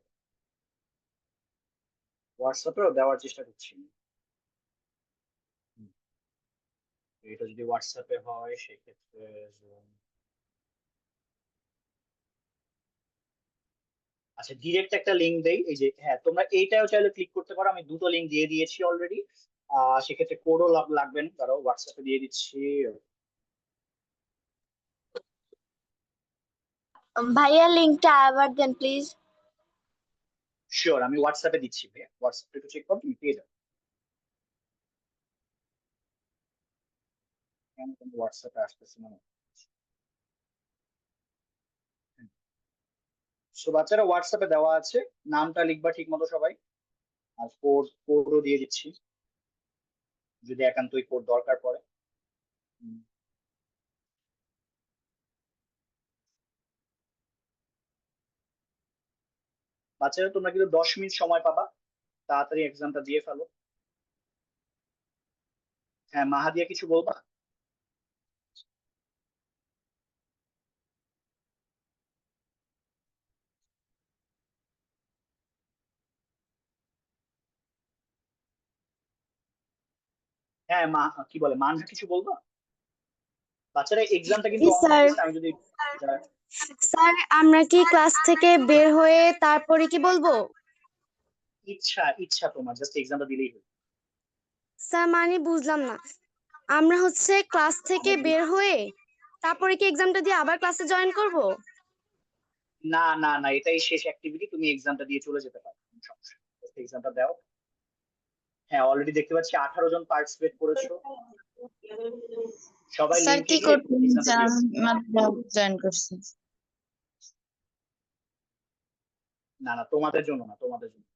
হোয়াটসঅ্যাপেও দেওয়ার চেষ্টা করছি। হুম, এটা যদি হোয়াটসঅ্যাপে হয় সেক্ষেত্রে আচ্ছা ডিরেক্ট একটা লিংক দেই, এই যে হ্যাঁ তোমরা এইটাও চাইলে ক্লিক করতে পারো, আমি দুটো লিংক দিয়ে দিয়েছি অলরেডি। সেক্ষেত্রে কোডও লাগবে না, ধরো হোয়াটসঅ্যাপে দিয়ে দিচ্ছি। ভাইয়া লিঙ্কটা আবার দেন প্লিজ। শিওর, আমি হোয়াটসঅ্যাপে দিচ্ছি ভাইয়া, হোয়াটসঅ্যাপে একটু চেক করো, তুমি পেয়ে যাবে। কেন তুমি হোয়াটসঅ্যাপে আসতেছে না? সো বাচ্চারা হোয়াটসঅ্যাপে দেওয়া আছে, নামটা লিখবা ঠিক মতো সবাই, আর কোডও দিয়ে দিচ্ছি যদি একান্তই কোড দরকার পড়ে। বাচ্চারা তোমরা কিন্তু 10 মিনিট সময় পাবা, তাড়াতাড়ি এক্সামটা দিয়ে ফেলো। হ্যাঁ, মাহাদিয়া কিছু বলবা? হ্যাঁ, কি বলে মানহা কিছু বলবা? বাচ্চারা এক্সামটা কিন্তু জি স্যার। অনলাইন, আমি যদি স্যার আমরা কি ক্লাস থেকে বের হয়ে তারপরে কি বলবো? ইচ্ছা তোমার, জাস্ট এক্সামটা দিলেই হবে। স্যার মানে বুঝলাম না, আমরা হচ্ছে ক্লাস থেকে বের হয়ে তারপরে কি এক্সামটা দিয়ে আবার ক্লাসে জয়েন করব? না না না, এটাই শেষ অ্যাক্টিভিটি, তুমি এক্সামটা দিয়ে চলে যেতে পারো, কোনো সমস্যা নেই, এক্সামটা দাও। হ্যাঁ, অলরেডি দেখতে পাচ্ছি 18 জন পার্টিসিপেট করেছো, সবাই স্যার লিংক কি লিখে করতে এক্সামটা দিও। জয়েন করছি। না না, তোমাদের জন্য না, তোমাদের জন্য।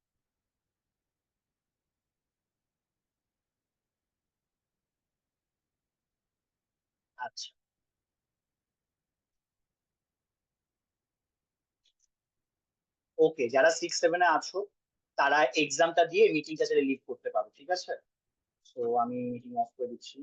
আচ্ছা, ওকে, যারা 6-7-এ আছো তারা এক্সামটা দিয়ে মিটিংটা লিভ করতে পারো, ঠিক আছে? তো আমি মিটিং অফ করে দিচ্ছি।